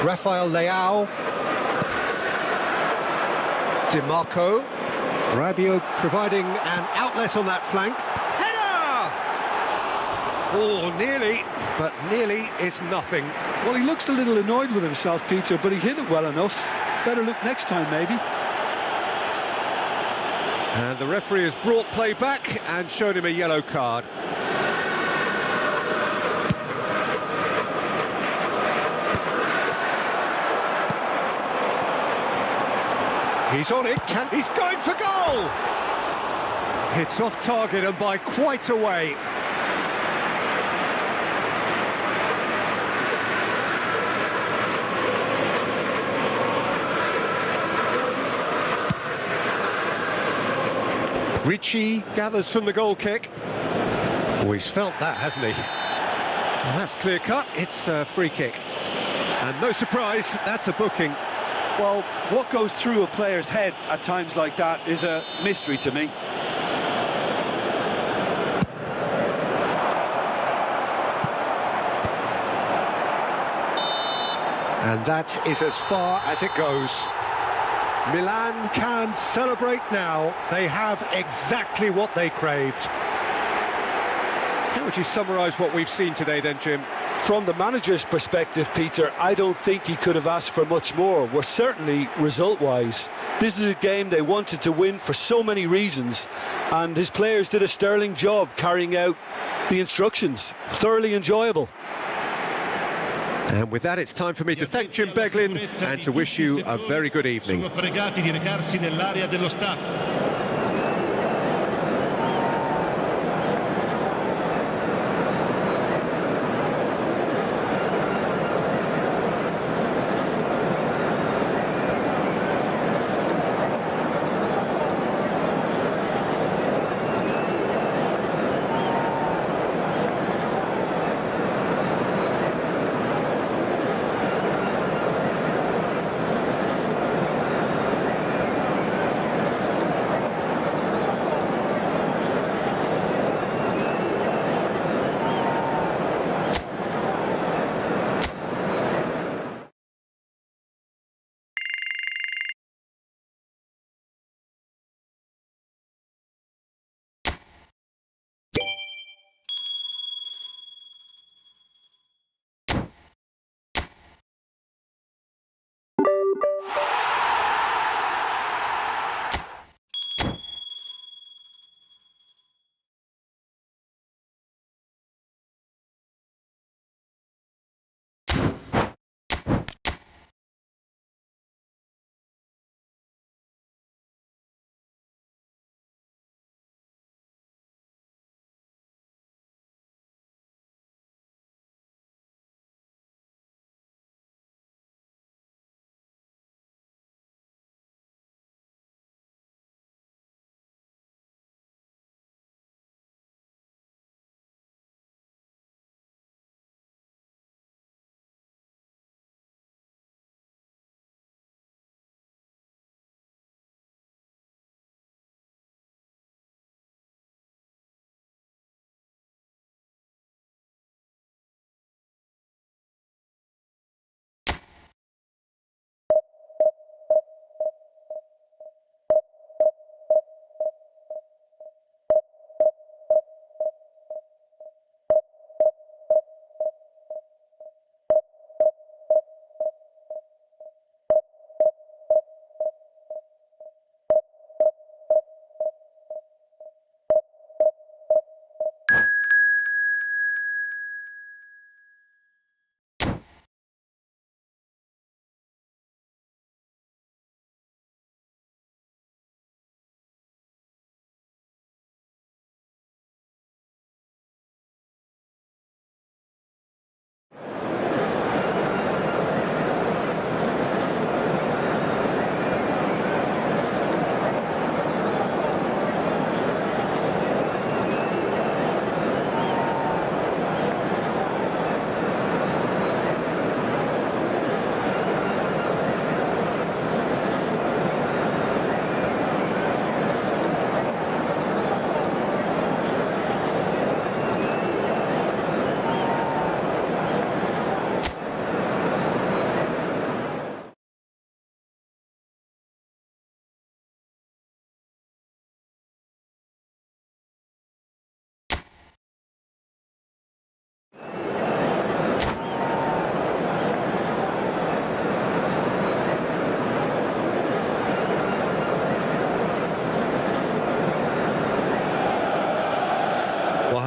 Rafael Leao. DiMarco. Rabiot providing an outlet on that flank. Header! Oh, nearly, but nearly is nothing. Well, he looks a little annoyed with himself, Peter, but he hit it well enough. Better look next time, maybe. And the referee has brought play back and showed him a yellow card. He's on it, he's going for goal! It's off target and by quite a way. Ricci gathers from the goal kick. Oh, he's felt that, hasn't he? And that's clear cut, it's a free kick. And no surprise, that's a booking. Well, what goes through a player's head at times like that is a mystery to me. And that is as far as it goes. Milan can celebrate now. They have exactly what they craved. How would you summarise what we've seen today then, Jim? From the manager's perspective, Peter, I don't think he could have asked for much more. We're certainly result-wise. This is a game they wanted to win for so many reasons, and his players did a sterling job carrying out the instructions. Thoroughly enjoyable. And with that, it's time for me to thank Jim Beglin and to wish you a very good evening. Sono pregati di recarsi nell'area dello staff.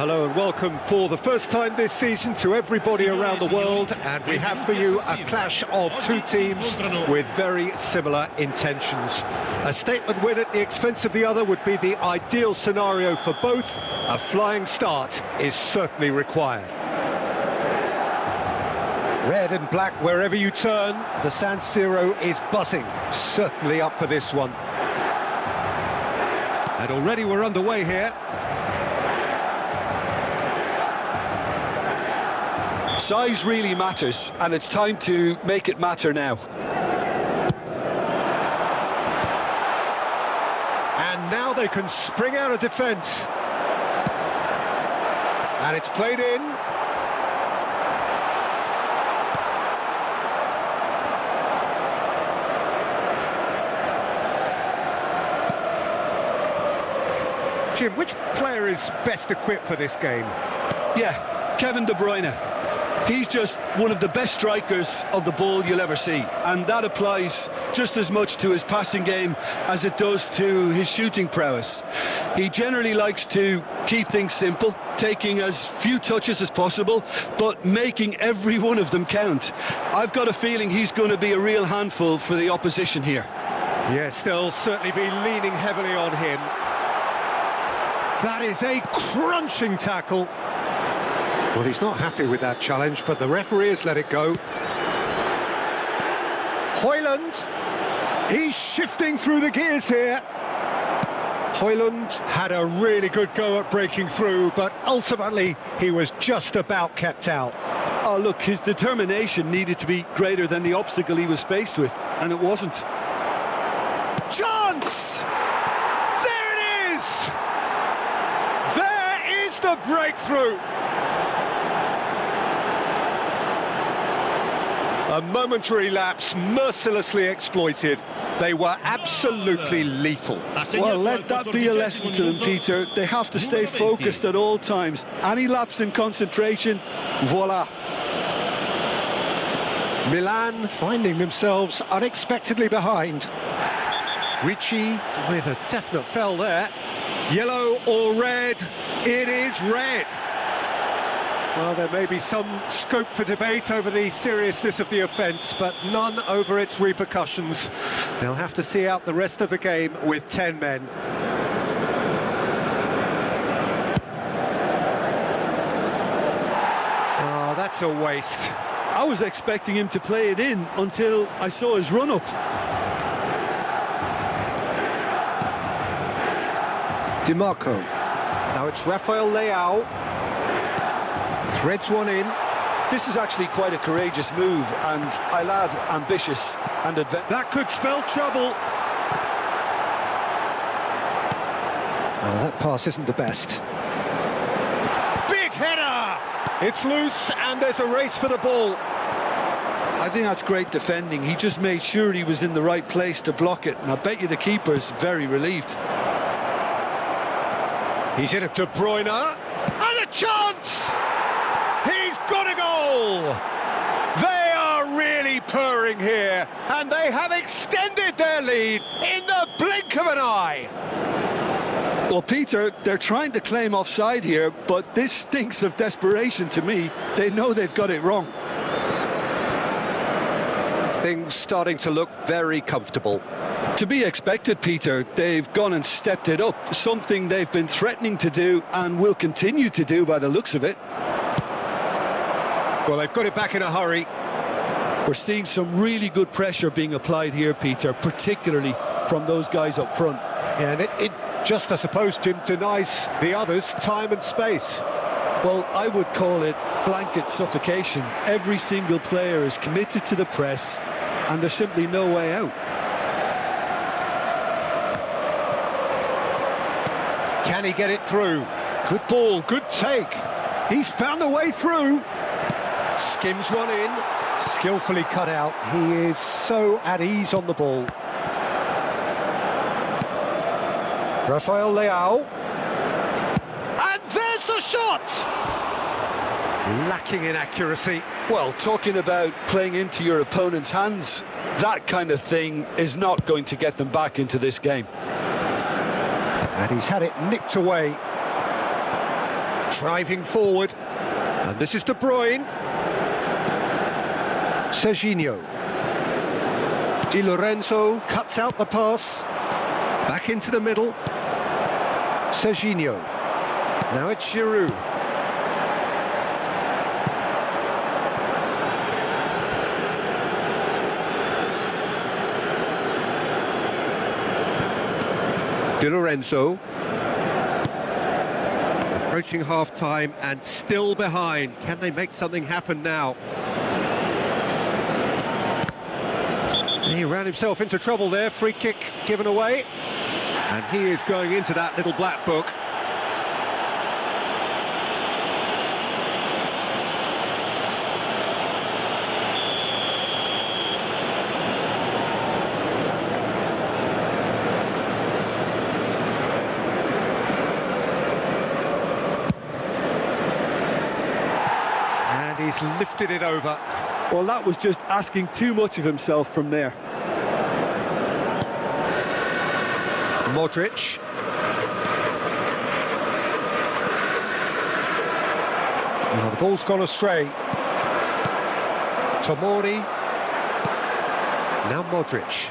Hello and welcome for the first time this season to everybody around the world, and we have for you a clash of two teams with very similar intentions. A statement win at the expense of the other would be the ideal scenario for both. A flying start is certainly required. Red and black wherever you turn, the San Siro is buzzing, certainly up for this one. And already we're underway here. Size really matters, and it's time to make it matter now. they can spring out of defence. And it's played in. Jim, which player is best equipped for this game? Yeah, Kevin De Bruyne. He's just one of the best strikers of the ball you'll ever see, and that applies just as much to his passing game as it does to his shooting prowess. He generally likes to keep things simple, taking as few touches as possible, but making every one of them count. I've got a feeling he's going to be a real handful for the opposition here. Yes, they'll certainly be leaning heavily on him. That is a crunching tackle. Well, he's not happy with that challenge, but the referee has let it go. Højlund, he's shifting through the gears here. Højlund had a really good go at breaking through, but ultimately he was just about kept out. Oh, look, his determination needed to be greater than the obstacle he was faced with, and it wasn't. Chance! There it is! There is the breakthrough! A momentary lapse, mercilessly exploited. They were absolutely lethal. Well, let that be a lesson to them, Peter. They have to stay focused at all times. Any lapse in concentration, voila. Milan finding themselves unexpectedly behind. Ricci with a definite foul there. Yellow or red? It is red. Well, there may be some scope for debate over the seriousness of the offence, but none over its repercussions. They'll have to see out the rest of the game with 10 men. Oh, that's a waste. I was expecting him to play it in until I saw his run-up. Di Marco. Now it's Rafael Leao. Threads one in. This is actually quite a courageous move, and I'll add ambitious and adventurous. That could spell trouble. Oh, that pass isn't the best. Big header! It's loose, and there's a race for the ball. I think that's great defending. He just made sure he was in the right place to block it, and I bet you the keeper's very relieved. He's in it, De Bruyne, and a chance! He's got a goal! They are really purring here, and they have extended their lead in the blink of an eye. Well, Peter, they're trying to claim offside here, but this stinks of desperation to me. They know they've got it wrong. Things starting to look very comfortable. To be expected, Peter. They've gone and stepped it up, something they've been threatening to do and will continue to do by the looks of it. Well, they've got it back in a hurry. We're seeing some really good pressure being applied here, Peter, particularly from those guys up front. Yeah, and it just, I suppose, Jim, denies the others time and space. Well, I would call it blanket suffocation. Every single player is committed to the press, and there's simply no way out. Can he get it through? Good ball, good take. He's found a way through. Skims one in, skillfully cut out. He is so at ease on the ball. Rafael Leao. And there's the shot! Lacking in accuracy. Well, talking about playing into your opponent's hands, that kind of thing is not going to get them back into this game. And he's had it nicked away. Driving forward. And this is De Bruyne. Serginho. Di Lorenzo cuts out the pass. Back into the middle. Serginho. Now it's Giroud. Di Lorenzo. Approaching half-time and still behind. Can they make something happen now? He ran himself into trouble there. Free kick given away. And he is going into that little black book. And he's lifted it over. Well, that was just asking too much of himself from there. Modric. Now the ball's gone astray. Tomori. Now Modric.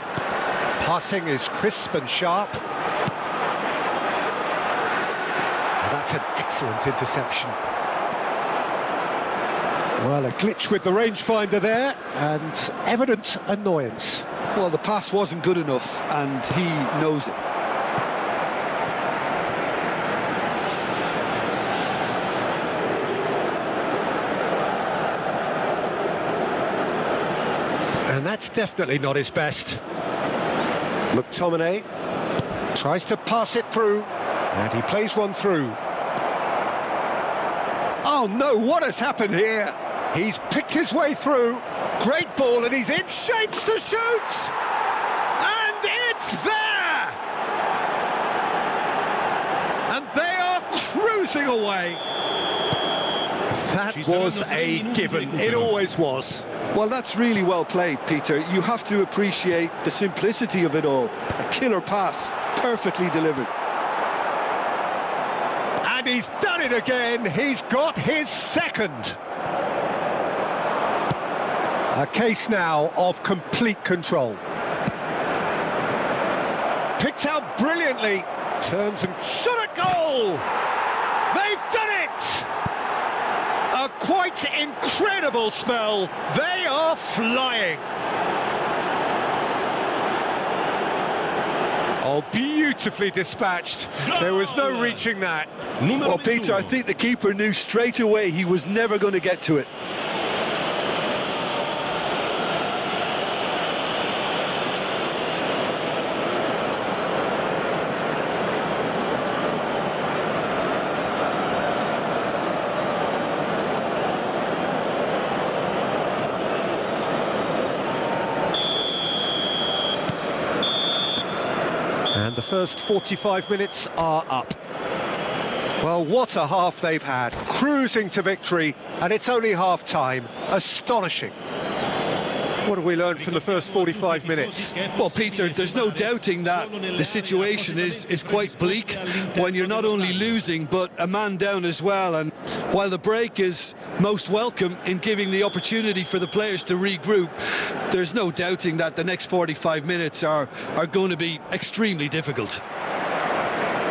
Passing is crisp and sharp. And that's an excellent interception. Well, a glitch with the rangefinder there, and evident annoyance. Well, the pass wasn't good enough, and he knows it. And that's definitely not his best. McTominay tries to pass it through, and he plays one through. Oh no, what has happened here? He's picked his way through. Great ball, and he's in shapes to shoot! And it's there! And they are cruising away. That was a given. It always was. Well, that's really well played, Peter. You have to appreciate the simplicity of it all. A killer pass, perfectly delivered. And he's done it again. He's got his second. A case now of complete control. Picked out brilliantly. Turns and shot a goal. They've done it. A quite incredible spell. They are flying. Oh, beautifully dispatched. There was no reaching that. Well, Peter, I think the keeper knew straight away he was never going to get to it. And the first 45 minutes are up. Well, what a half they've had. Cruising to victory, and it's only half-time. Astonishing. What have we learned from the first 45 minutes? Well, Peter, there's no doubting that the situation is quite bleak when you're not only losing, but a man down as well. And while the break is most welcome in giving the opportunity for the players to regroup, there's no doubting that the next 45 minutes are going to be extremely difficult.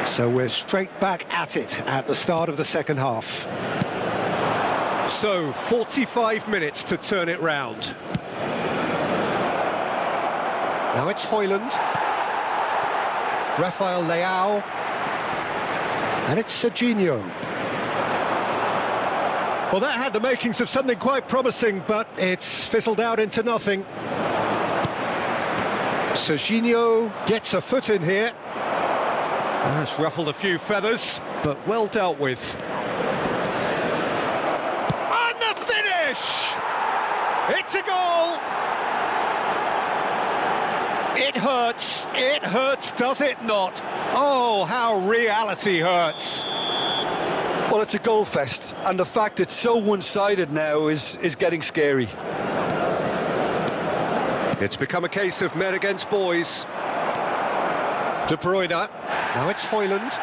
So we're straight back at it at the start of the second half. So 45 minutes to turn it round. Now it's Højlund, Rafael Leao, and it's Serginho. Well, that had the makings of something quite promising, but it's fizzled out into nothing. Serginho gets a foot in here. That's ruffled a few feathers, but well dealt with. And the finish! It's a goal! It hurts, does it not? Oh, how reality hurts. Well, it's a goal fest, and the fact it's so one-sided now is getting scary. It's become a case of men against boys. De Bruyne, now it's Højlund,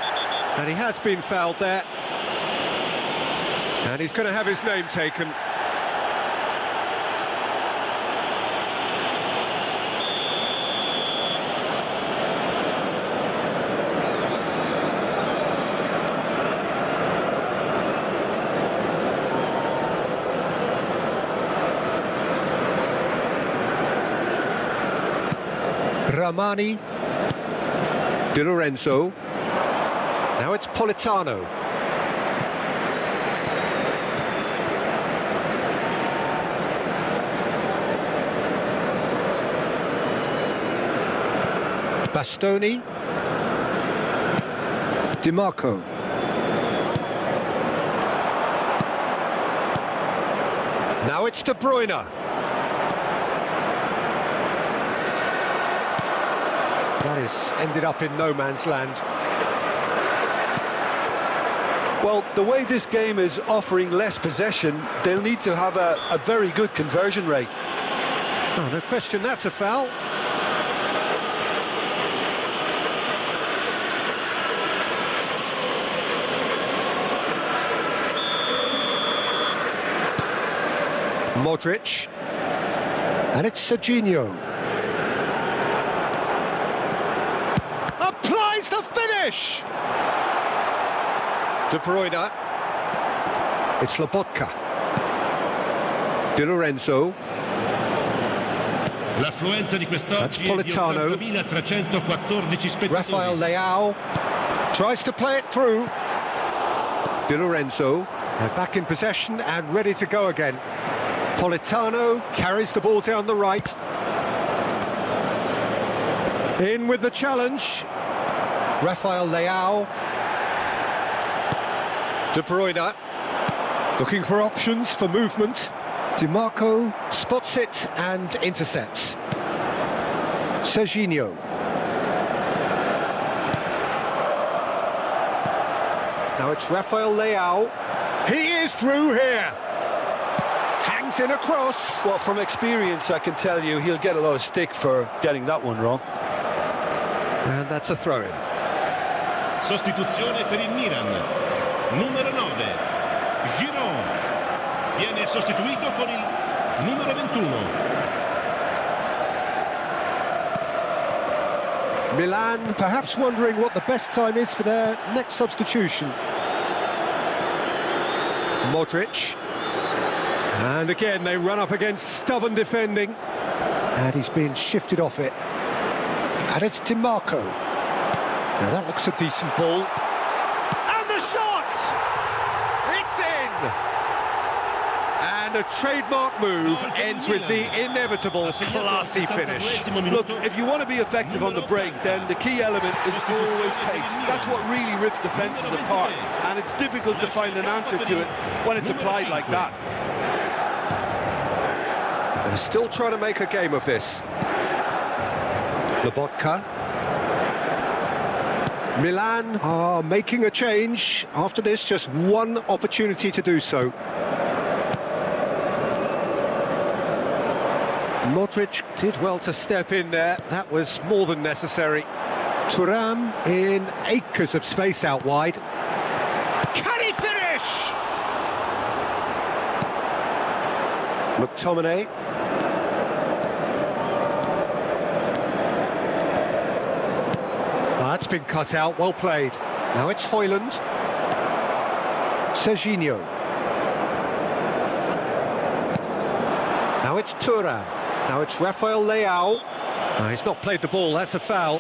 and he has been fouled there. And he's going to have his name taken. Ramani, Di Lorenzo, now it's Politano. Bastoni, DiMarco. Now it's De Bruyne. That is ended up in no man's land. Well, the way this game is offering less possession, they'll need to have a very good conversion rate. Oh, no question, that's a foul. Modric. And it's Serginho. Applies the finish! De Bruyne. It's Lobotka. Di Lorenzo. L'affluenza di quest'oggi è di 82.314 spettatori. Rafael Leao tries to play it through. Di Lorenzo. They're back in possession and ready to go again. Politano carries the ball down the right. In with the challenge. Rafael Leao. De Bruyne. Looking for options for movement. DiMarco spots it and intercepts. Serginho. Now it's Rafael Leao. He is through here. Hangs in across. Well, from experience, I can tell you he'll get a lot of stick for getting that one wrong. And that's a throw-in. Sostituzione per il Milan. Numero 9, Giron. Viene sostituito con il numero 21. Milan perhaps wondering what the best time is for their next substitution. Modric. And again, they run up against stubborn defending. And he's being shifted off it. And it's DiMarco. Now that looks a decent ball. And the shot! It's in! And a trademark move ends with the inevitable classy finish. Look, if you want to be effective on the break, then the key element is always pace. That's what really rips defences apart. And it's difficult to find an answer to it when it's applied like that. They're still trying to make a game of this. Lobotka. Milan are making a change. After this, just one opportunity to do so. Modric did well to step in there. That was more than necessary. Thuram in acres of space out wide. Can he finish? McTominay. That's been cut out, well played. Now it's Højlund. Serginho. Now it's Thuram. Now it's Rafael Leao. No, he's not played the ball, that's a foul.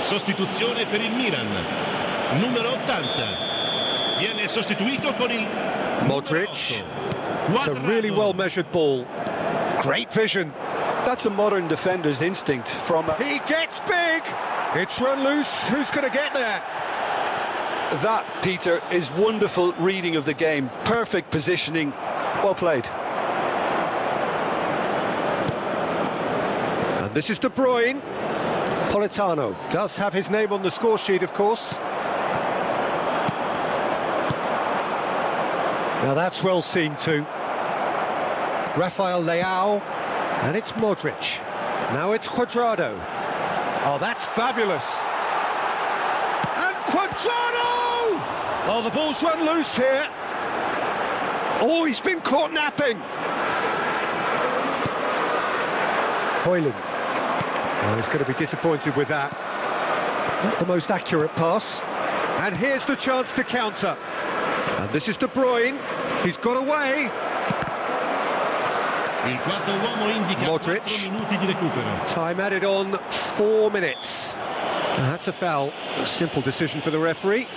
Sostituzione per il Milan. Numero 80. Viene sostituito con il Modric. It's a really well-measured ball. Great vision. That's a modern defender's instinct from... He gets big! It's run loose, who's going to get there? That, Peter, is wonderful reading of the game. Perfect positioning. Well played. And this is De Bruyne. Politano does have his name on the score sheet, of course. Now that's well seen too. Rafael Leao. And it's Modric. Now it's Cuadrado. Oh, that's fabulous. And Cuadrado! Oh, the ball's run loose here. Oh, he's been caught napping. Højlund. Oh, he's going to be disappointed with that. Not the most accurate pass. And here's the chance to counter. And this is De Bruyne. He's got away. Il quarto uomo indica Modric. 4 minuti di recupero. Time added on 4 minutes. And that's a foul. A simple decision for the referee.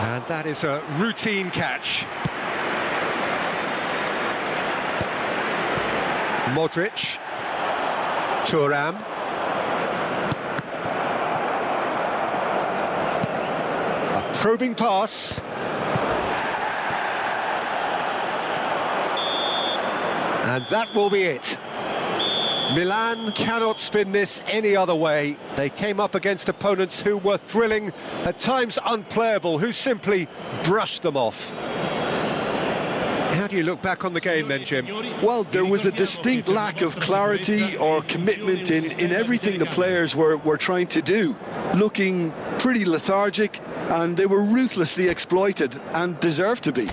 And that is a routine catch. Modric. Thuram. A probing pass. And that will be it. Milan cannot spin this any other way. They came up against opponents who were thrilling, at times unplayable, who simply brushed them off. How do you look back on the game then, Jim? Well, there was a distinct lack of clarity or commitment in everything the players were trying to do. Looking pretty lethargic, and they were ruthlessly exploited and deserved to be.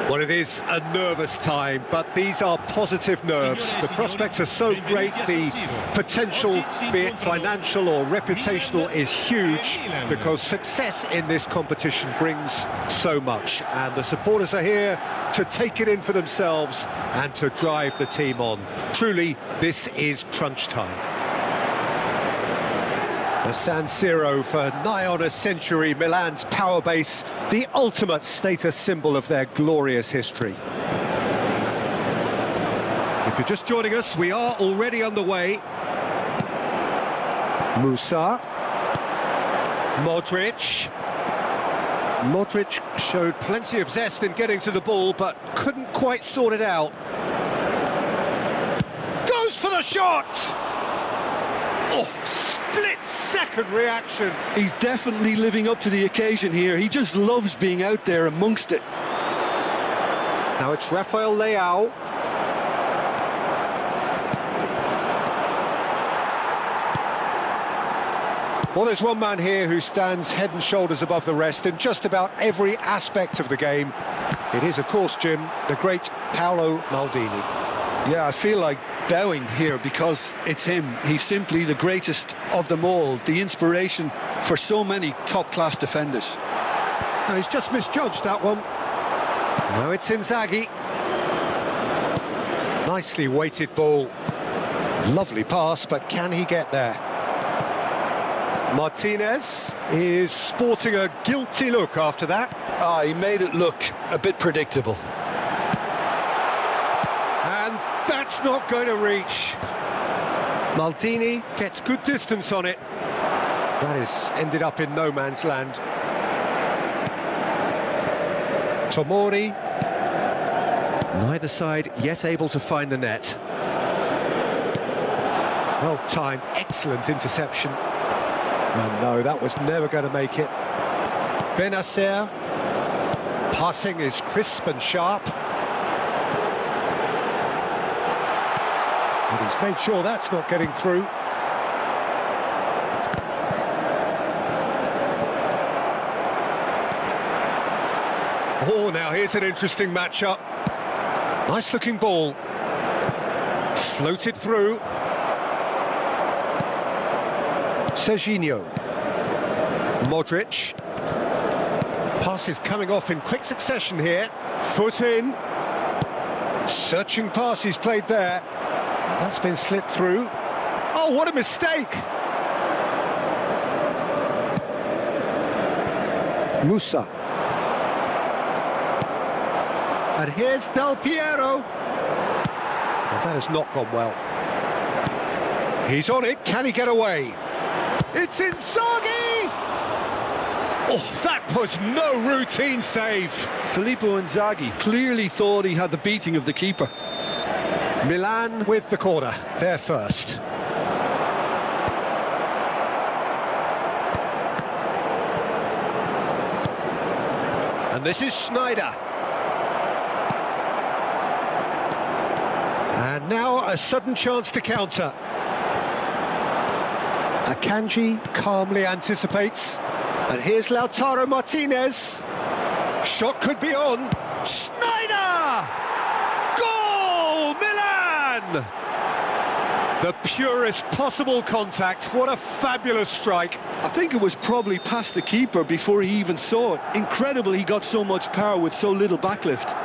Well, it is a nervous time, but these are positive nerves. The prospects are so great, the potential, be it financial or reputational, is huge, because success in this competition brings so much. And the supporters are here to take it in for themselves and to drive the team on. Truly, this is crunch time. The San Siro for nigh on a century, Milan's power base, the ultimate status symbol of their glorious history. If you're just joining us, we are already underway. Musa. Modric. Modric showed plenty of zest in getting to the ball, but couldn't quite sort it out. Goes for the shot! Oh, split-second reaction. He's definitely living up to the occasion here. He just loves being out there amongst it. Now it's Rafael Leao. Well, there's one man here who stands head and shoulders above the rest in just about every aspect of the game. It is, of course, Jim, the great Paolo Maldini. Yeah, I feel like bowing here because it's him. He's simply the greatest of them all, the inspiration for so many top-class defenders. Now, he's just misjudged that one. Now it's Inzaghi. Nicely weighted ball. Lovely pass, but can he get there? Martinez is sporting a guilty look after that. He made it look a bit predictable. And that's not going to reach. Maldini gets good distance on it. That has ended up in no man's land. Tomori. Neither side yet able to find the net. Well timed, excellent interception. Oh, no, that was never going to make it. Benacer. Passing is crisp and sharp. And he's made sure that's not getting through. Oh, now here's an interesting matchup. Nice looking ball. Floated through. Serginho. Modric. Passes coming off in quick succession here. Foot in. Searching pass he's played there. That's been slipped through. Oh, what a mistake! Musa. And here's Del Piero. Well, that has not gone well. He's on it. Can he get away? It's Inzaghi! Oh, that was no routine save. Filippo Inzaghi clearly thought he had the beating of the keeper. Milan with the corner, they're first. And this is Schneider. And now a sudden chance to counter. Akanji calmly anticipates. And here's Lautaro Martinez. Shot could be on. Schneider! Goal! Milan! The purest possible contact. What a fabulous strike. I think it was probably past the keeper before he even saw it. Incredible he got so much power with so little backlift.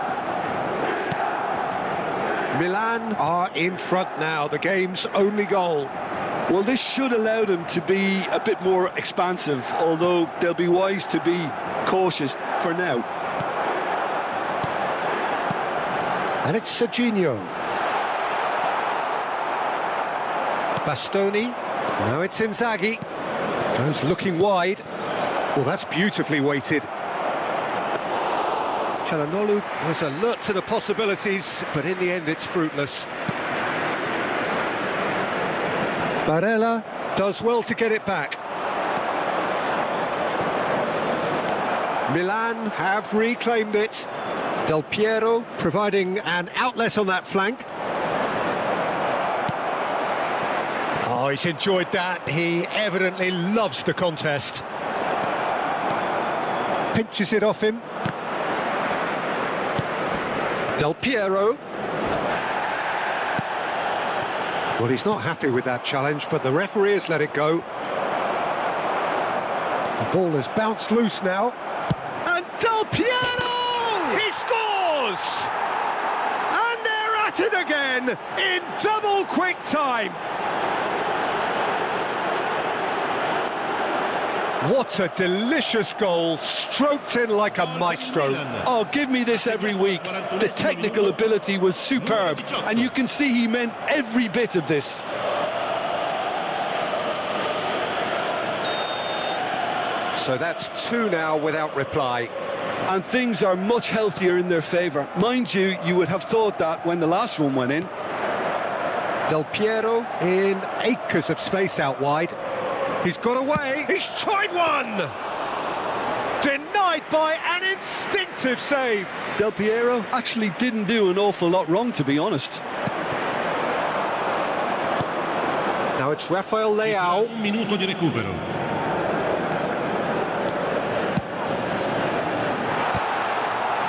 Milan are in front now, the game's only goal. Well, this should allow them to be a bit more expansive, although they'll be wise to be cautious for now. And it's Serginho. Bastoni. Now it's Inzaghi. Goes looking wide. Well, that's beautifully weighted. Çalhanoğlu was alert to the possibilities, but in the end it's fruitless. Barella does well to get it back. Milan have reclaimed it. Del Piero providing an outlet on that flank. Oh, he's enjoyed that. He evidently loves the contest. Pinches it off him. Del Piero. Well, he's not happy with that challenge, but the referee has let it go. The ball has bounced loose now. And Del Piero! He scores! And they're at it again in double quick time. What a delicious goal, stroked in like a maestro. Oh, give me this every week. The technical ability was superb, and you can see he meant every bit of this. So that's 2 now without reply. And things are much healthier in their favour. Mind you, you would have thought that when the last one went in. Del Piero in acres of space out wide. He's got away, he's tried one! Denied by an instinctive save. Del Piero actually didn't do an awful lot wrong, to be honest. Now it's Rafael Leao. Un minuto di recupero.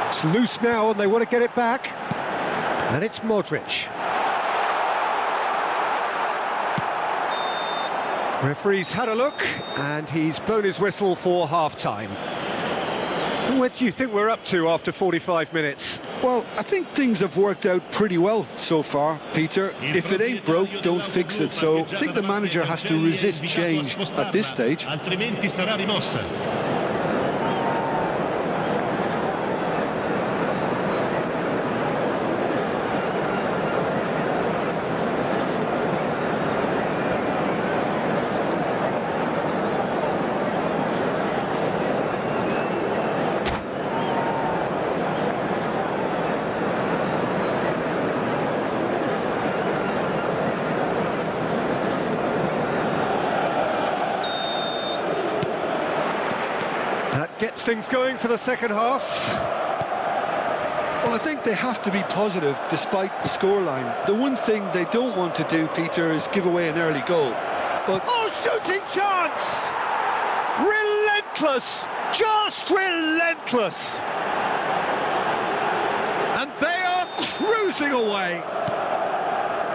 It's loose now and they want to get it back. And it's Modric. Referee's had a look and he's blown his whistle for half-time. What do you think we're up to after 45 minutes? Well, I think things have worked out pretty well so far, Peter. If it ain't broke, don't fix it. So I think the manager has to resist change at this stage. Altrimenti sarà rimossa. Gets things going for the second half. Well, I think they have to be positive despite the scoreline. The one thing they don't want to do, Peter, is give away an early goal. But oh, shooting chance! Relentless! Just relentless! And they are cruising away.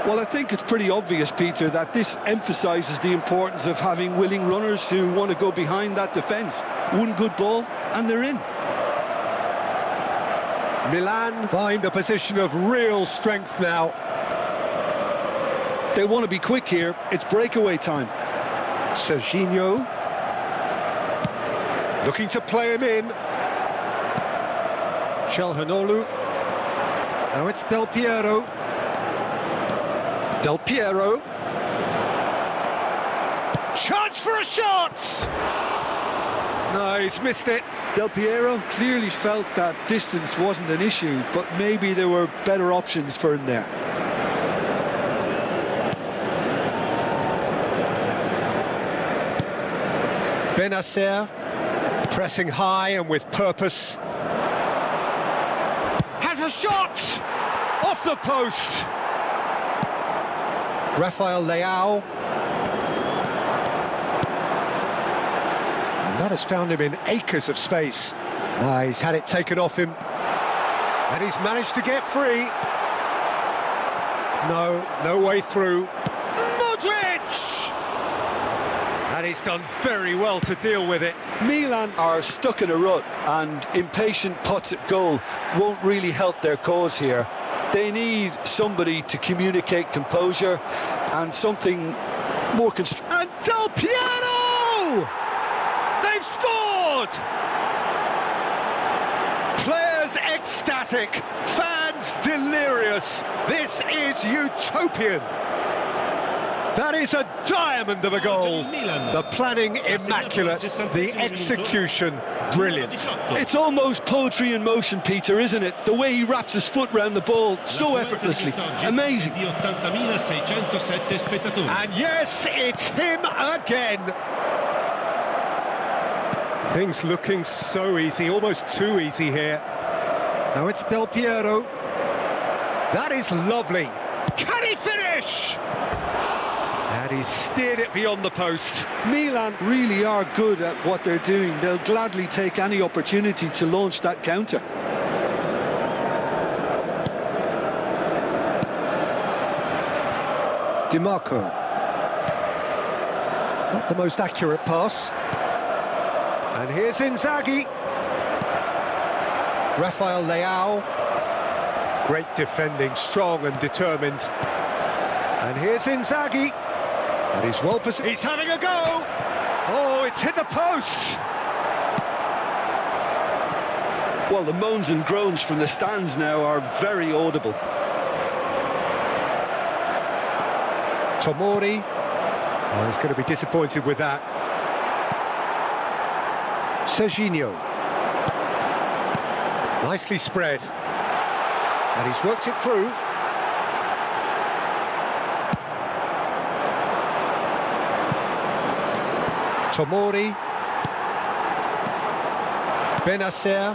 Well, I think it's pretty obvious, Peter, that this emphasises the importance of having willing runners who want to go behind that defence. One good ball, and they're in. Milan find a position of real strength now. They want to be quick here. It's breakaway time. Serginho looking to play him in. Calhanoglu. Now it's Del Piero. Del Piero. Chance for a shot! No, he's missed it. Del Piero clearly felt that distance wasn't an issue, but maybe there were better options for him there. Benacer pressing high and with purpose. Has a shot! Off the post! Rafael Leao. And that has found him in acres of space. He's had it taken off him. And he's managed to get free. No way through. Modric! And he's done very well to deal with it. Milan are stuck in a rut, and impatient putts at goal won't really help their cause here. They need somebody to communicate composure and something more constructive. And Del Piero! They've scored! Players ecstatic, fans delirious. This is utopian. That is a diamond of a goal. The planning immaculate, the execution brilliant. It's almost poetry in motion, Peter, isn't it? The way he wraps his foot round the ball so effortlessly. Amazing. And yes, it's him again. Things looking so easy, almost too easy here. Now it's Del Piero. That is lovely. Can he finish? And he's steered it beyond the post. Milan really are good at what they're doing. They'll gladly take any opportunity to launch that counter. Di Marco. Not the most accurate pass. And here's Inzaghi. Rafael Leao. Great defending, strong and determined. And here's Inzaghi. And he's well positioned. He's having a go! Oh, it's hit the post. Well, the moans and groans from the stands now are very audible. Tomori. Oh, he's going to be disappointed with that. Serginho. Nicely spread. And he's worked it through. Tomori. Benacer.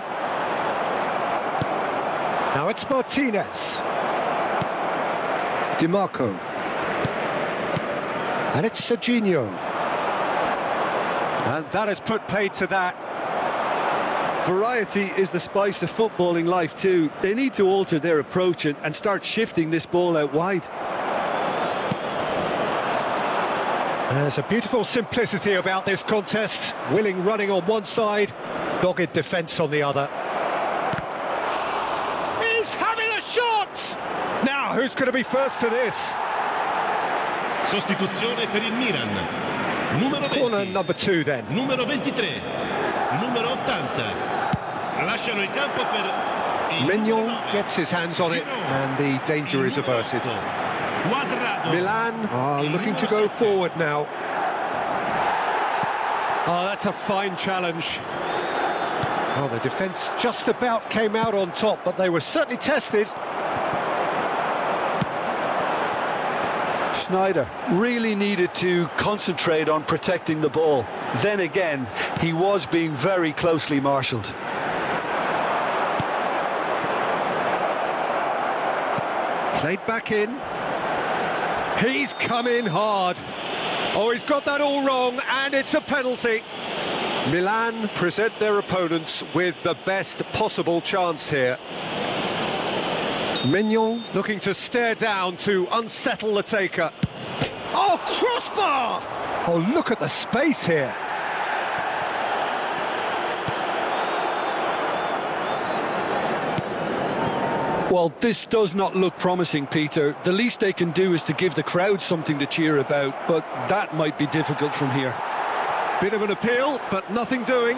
Now it's Martinez. DiMarco. And it's Serginho. And that has put paid to that. Variety is the spice of footballing life too. They need to alter their approach and start shifting this ball out wide. There's a beautiful simplicity about this contest. Willing running on one side, dogged defence on the other. He's having a shot! Now, who's going to be first to this? Sostituzione per il Milan. Numero 20. Corner number 2 then. Numero 23. Numero 80. Lasciano il campo per il Mignon 9. gets his hands on it and the danger is averted. Quadrado. Milan are looking to go forward now. Oh, that's a fine challenge. Well, the defence just about came out on top, but they were certainly tested. Sneijder really needed to concentrate on protecting the ball. Then again, he was being very closely marshalled. Played back in. He's come in hard. Oh, he's got that all wrong, and it's a penalty. Milan present their opponents with the best possible chance here. Mignon looking to stare down to unsettle the taker. Oh, crossbar! Oh, look at the space here. Well, this does not look promising, Peter. The least they can do is to give the crowd something to cheer about, but that might be difficult from here. Bit of an appeal, but nothing doing.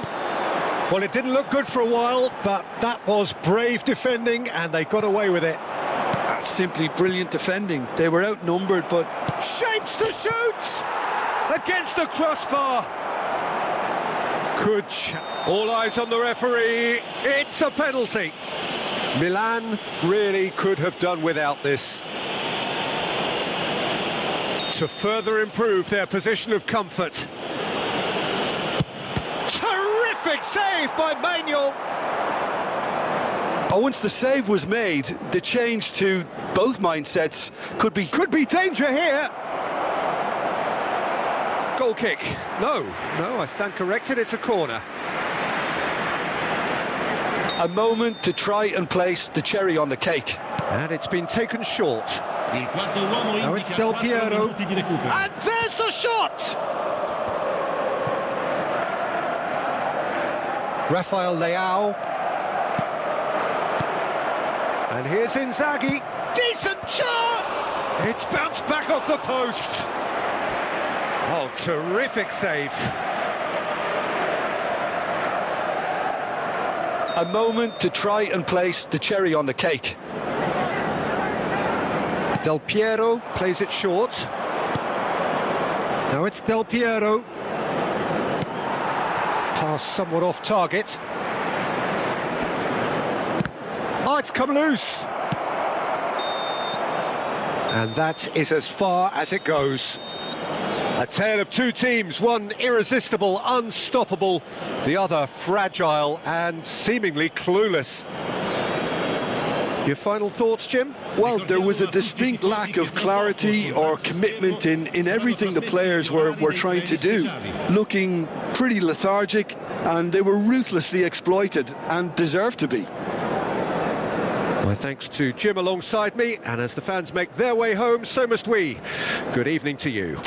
Well, it didn't look good for a while, but that was brave defending, and they got away with it. That's simply brilliant defending. They were outnumbered, but... Shapes to shoot! Against the crossbar! All eyes on the referee. It's a penalty. Milan really could have done without this. To further improve their position of comfort. Terrific save by Manuel. Oh, once the save was made, the change to both mindsets could be danger here. Goal kick. No, I stand corrected, it's a corner. A moment to try and place the cherry on the cake. And it's been taken short. Il quarto uomo Now it's indica Del 4 Piero. minuti di recupero. And there's the shot! Rafael Leao. And here's Inzaghi. Decent chance! It's bounced back off the post. Oh, terrific save. A moment to try and place the cherry on the cake. Del Piero plays it short. Now it's Del Piero. Pass somewhat off target. Oh, it's come loose. And that is as far as it goes. A tale of two teams, one irresistible, unstoppable, the other fragile and seemingly clueless. Your final thoughts, Jim? Well, there was a distinct lack of clarity or commitment in everything the players were trying to do. Looking pretty lethargic, and they were ruthlessly exploited and deserved to be. My thanks to Jim alongside me, and as the fans make their way home, so must we. Good evening to you.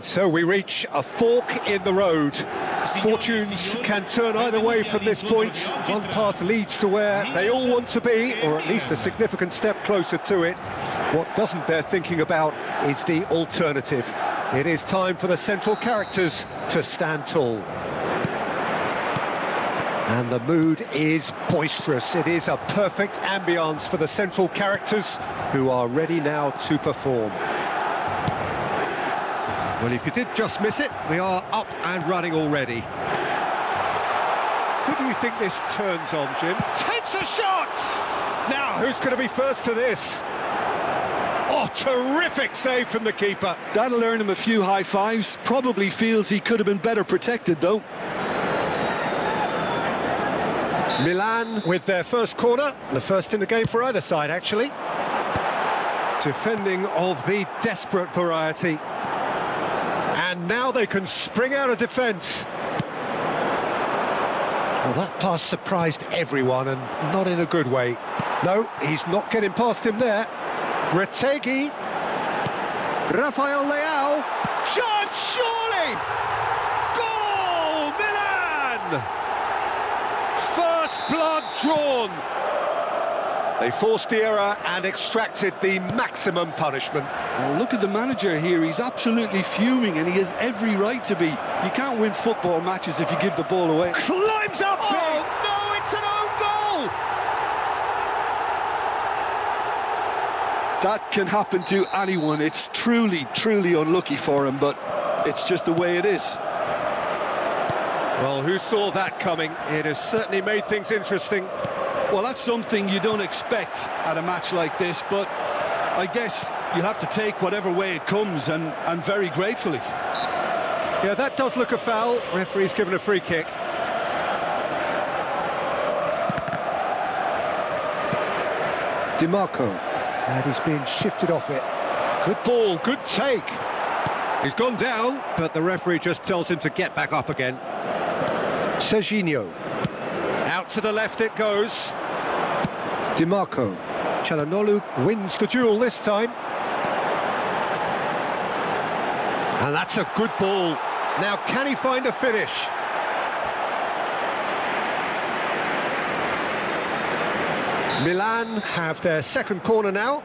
And so we reach a fork in the road. Fortunes can turn either way from this point. One path leads to where they all want to be, or at least a significant step closer to it. What doesn't bear thinking about is the alternative. It is time for the central characters to stand tall. And the mood is boisterous. It is a perfect ambience for the central characters, who are ready now to perform. Well, if you did just miss it, we are up and running already. Who do you think this turns on, Jim? Takes a shot! Now, who's going to be first to this? Oh, terrific save from the keeper. That'll earn him a few high fives. Probably feels he could have been better protected, though. Milan with their first corner, the first in the game for either side, actually. Defending of the desperate variety. And now they can spring out of defence. Well, that pass surprised everyone, and not in a good way. No, he's not getting past him there. Retegi. Rafael Leao. Chance, surely! Goal, Milan! First blood drawn. They forced the error and extracted the maximum punishment. Well, look at the manager here. He's absolutely fuming, and he has every right to be. You can't win football matches if you give the ball away. Climbs up! Oh, no, it's an own goal! That can happen to anyone. It's truly, truly unlucky for him, but it's just the way it is. Well, who saw that coming? It has certainly made things interesting. Well, that's something you don't expect at a match like this, but I guess you have to take whatever way it comes, and very gratefully. Yeah, that does look a foul. Referee's given a free kick. DiMarco, and he's being shifted off it. Good ball, good take. He's gone down, but the referee just tells him to get back up again. Serginho. Out to the left it goes. DiMarco. Çalhanoğlu wins the duel this time. And that's a good ball. Now, can he find a finish? Milan have their second corner now.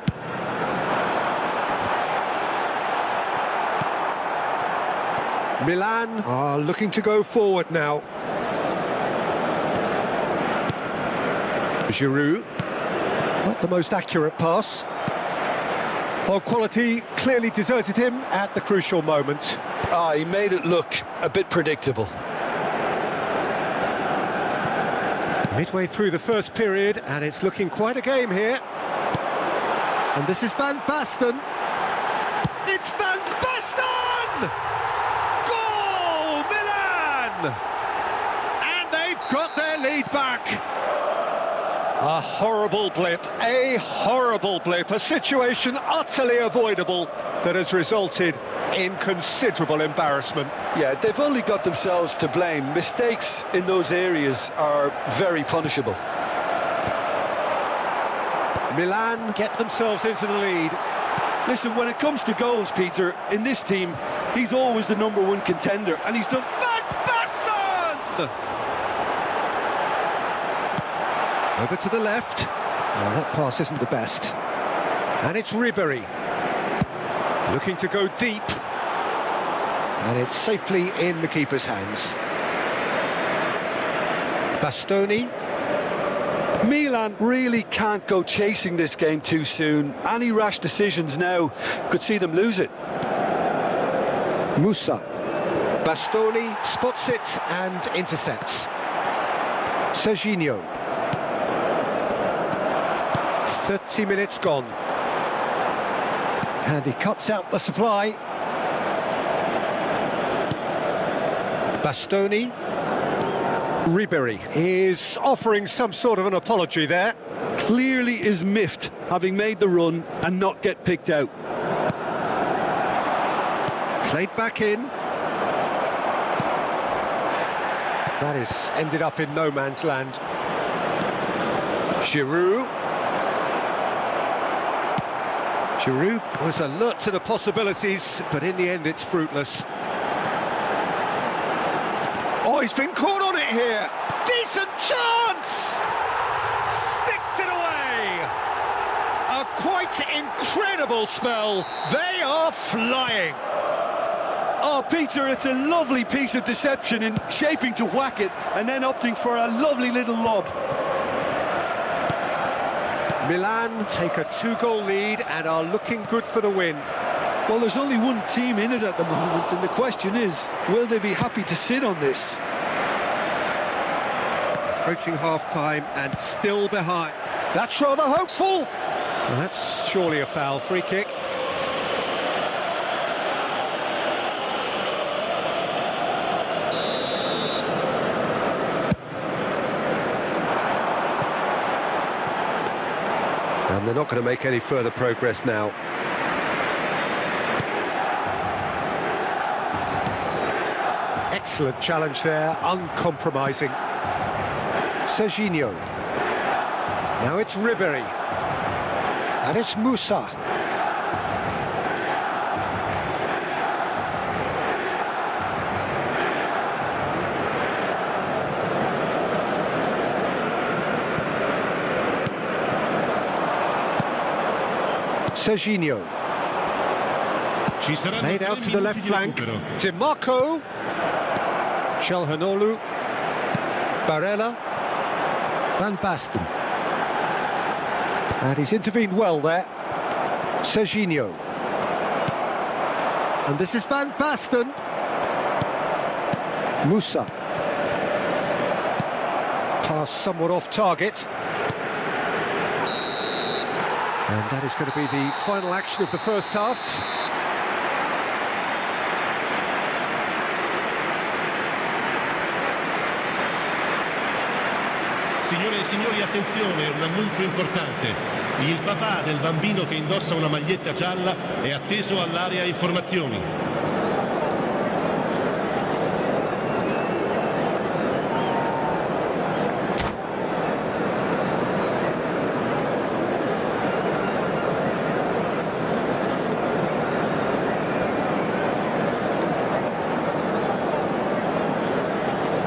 Milan are looking to go forward now. Giroud, not the most accurate pass. Well, quality clearly deserted him at the crucial moment. He made it look a bit predictable. Midway through the first period, and it's looking quite a game here. And this is Van Basten. It's Van Basten! Goal, Milan! And they've got their lead back. A horrible blip, a situation utterly avoidable that has resulted in considerable embarrassment. Yeah, they've only got themselves to blame. Mistakes in those areas are very punishable. Milan get themselves into the lead. Listen, when it comes to goals, Peter, in this team, he's always the #1 contender, and he's done... Van Basten! Over to the left. Well, that pass isn't the best. And it's Ribéry. Looking to go deep. And it's safely in the keeper's hands. Bastoni. Milan really can't go chasing this game too soon. Any rash decisions now could see them lose it. Musa. Bastoni spots it and intercepts. Serginho. 30 minutes gone. And he cuts out the supply. Bastoni. Ribéry is offering some sort of an apology there. Clearly is miffed, having made the run and not get picked out. Played back in. That is ended up in no man's land. Giroud was alert to the possibilities, but in the end it's fruitless. Oh, he's been caught on it here. Decent chance! Sticks it away! A quite incredible spell. They are flying. Oh, Peter, it's a lovely piece of deception in shaping to whack it and then opting for a lovely little lob. Milan take a 2-goal lead and are looking good for the win. Well, there's only one team in it at the moment, and the question is, will they be happy to sit on this? Approaching half-time and still behind. That's rather hopeful. Well, that's surely a foul. Free kick. And they're not going to make any further progress now. Excellent challenge there, uncompromising. Serginho. Now it's Ribery. And it's Musa. Serginho. Played out to the left flank. DiMarco. Calhanoglu. Barella. Van Basten. And he's intervened well there. Serginho. And this is Van Basten. Musa. Pass somewhat off target. And that is going to be the final action of the first half. Signore e signori, attenzione, un annuncio importante. Il papà del bambino che indossa una maglietta gialla è atteso all'area informazioni.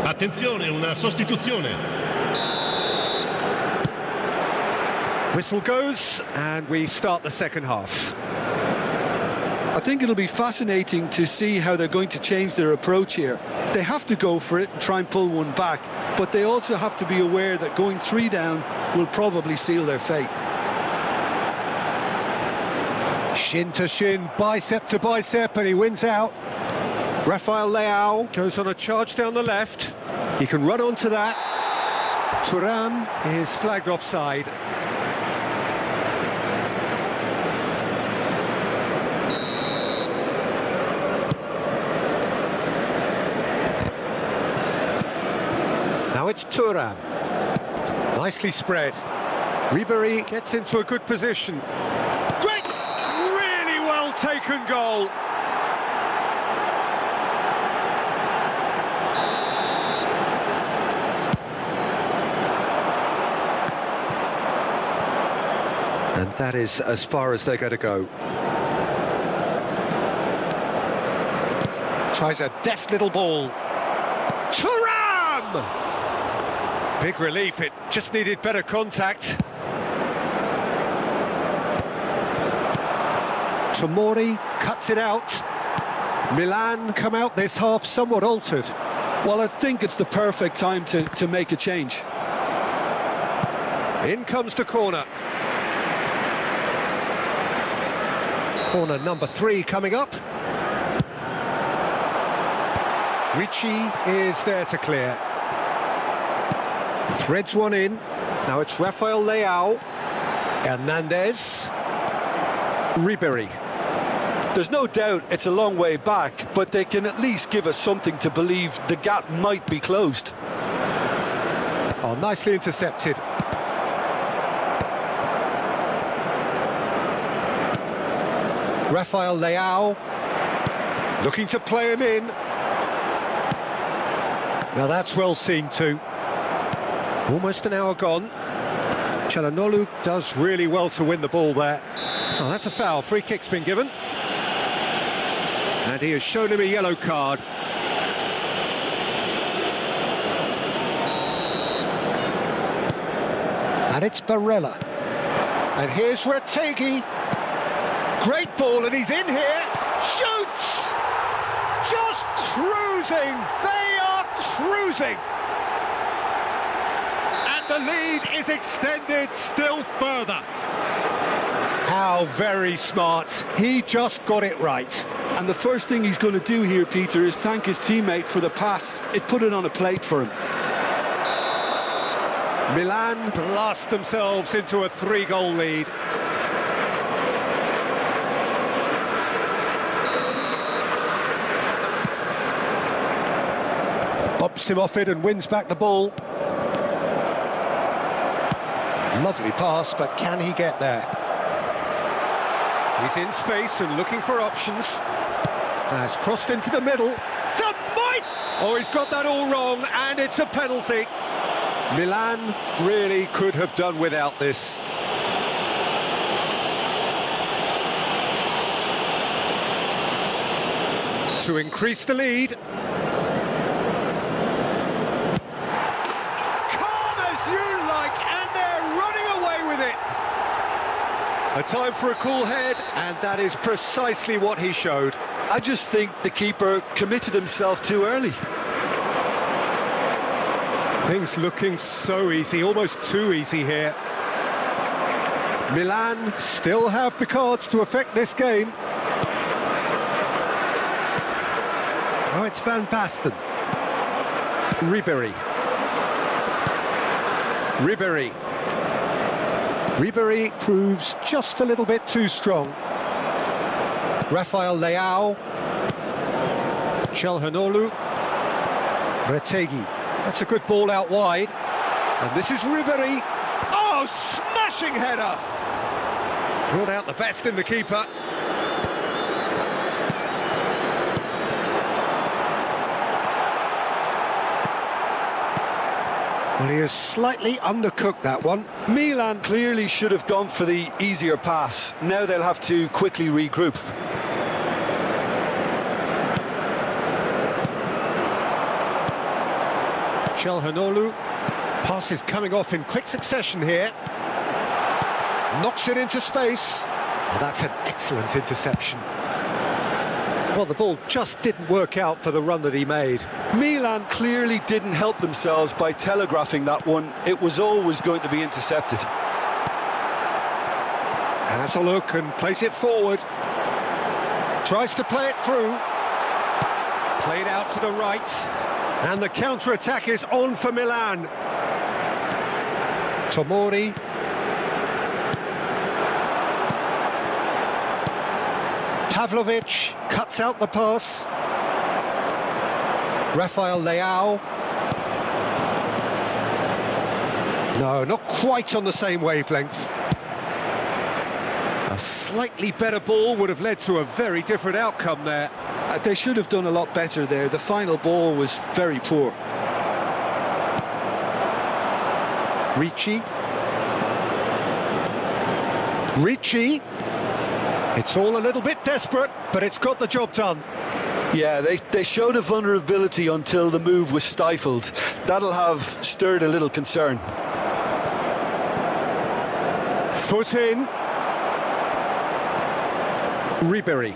Attenzione, una sostituzione. Whistle goes and we start the second half. I think it'll be fascinating to see how they're going to change their approach here. They have to go for it and try and pull one back, but they also have to be aware that going 3 down will probably seal their fate. Shin to shin, bicep to bicep, and he wins out. Rafael Leao goes on a charge down the left. He can run onto that. Thuram is flagged offside. Now it's Thuram. Nicely spread. Ribery gets into a good position. Great! Really well taken goal. And that is as far as they're going to go. Tries a deft little ball. Thuram! Big relief, it just needed better contact. Tomori cuts it out. Milan come out this half somewhat altered. Well, I think it's the perfect time to make a change. In comes the corner. Corner number 3 coming up. Ricci is there to clear. Threads one in. Now it's Rafael Leao. Hernandez. Ribery. There's no doubt it's a long way back, but they can at least give us something to believe the gap might be closed. Oh, nicely intercepted. Rafael Leao looking to play him in. Now that's well seen too. Almost an hour gone. Calhanoglu does really well to win the ball there. Oh, that's a foul. Free kick's been given. And he has shown him a yellow card. And it's Barella. And here's Retegi. Great ball, and he's in here. Shoots! Just cruising. They are cruising. And the lead is extended still further. How very smart. He just got it right. And the first thing he's going to do here, Peter, is thank his teammate for the pass. It put it on a plate for him. Milan blast themselves into a 3-goal lead. Bumps him off it and wins back the ball. Lovely pass, but can he get there? He's in space and looking for options. Has crossed into the middle. It's a might! Oh, he's got that all wrong, and it's a penalty. Milan really could have done without this. To increase the lead. Calm as you like, and they're running away with it. A time for a cool head, and that is precisely what he showed. I just think the keeper committed himself too early. Things looking so easy, almost too easy here. Milan still have the cards to affect this game. Oh, it's Van Basten. Ribéry. Ribéry proves just a little bit too strong. Rafael Leao. Çalhanoğlu. Retegi. That's a good ball out wide. And this is Ribéry. Oh, smashing header! Brought out the best in the keeper. Well, he has slightly undercooked that one. Milan clearly should have gone for the easier pass. Now they'll have to quickly regroup. Çalhanoğlu. Pass is coming off in quick succession here. Knocks it into space. Oh, that's an excellent interception. Well, the ball just didn't work out for the run that he made. Milan clearly didn't help themselves by telegraphing that one. It was always going to be intercepted. Has a look and plays it forward. Tries to play it through. Played out to the right. And the counter-attack is on for Milan. Tomori. Pavlovic cuts out the pass. Rafael Leao. No, not quite on the same wavelength. A slightly better ball would have led to a very different outcome there. They should have done a lot better there. The final ball was very poor. Ricci. It's all a little bit desperate, but it's got the job done. Yeah, they showed a vulnerability until the move was stifled. That'll have stirred a little concern. Foot in. Ribéry.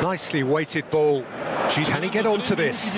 Nicely weighted ball. Can he get onto this?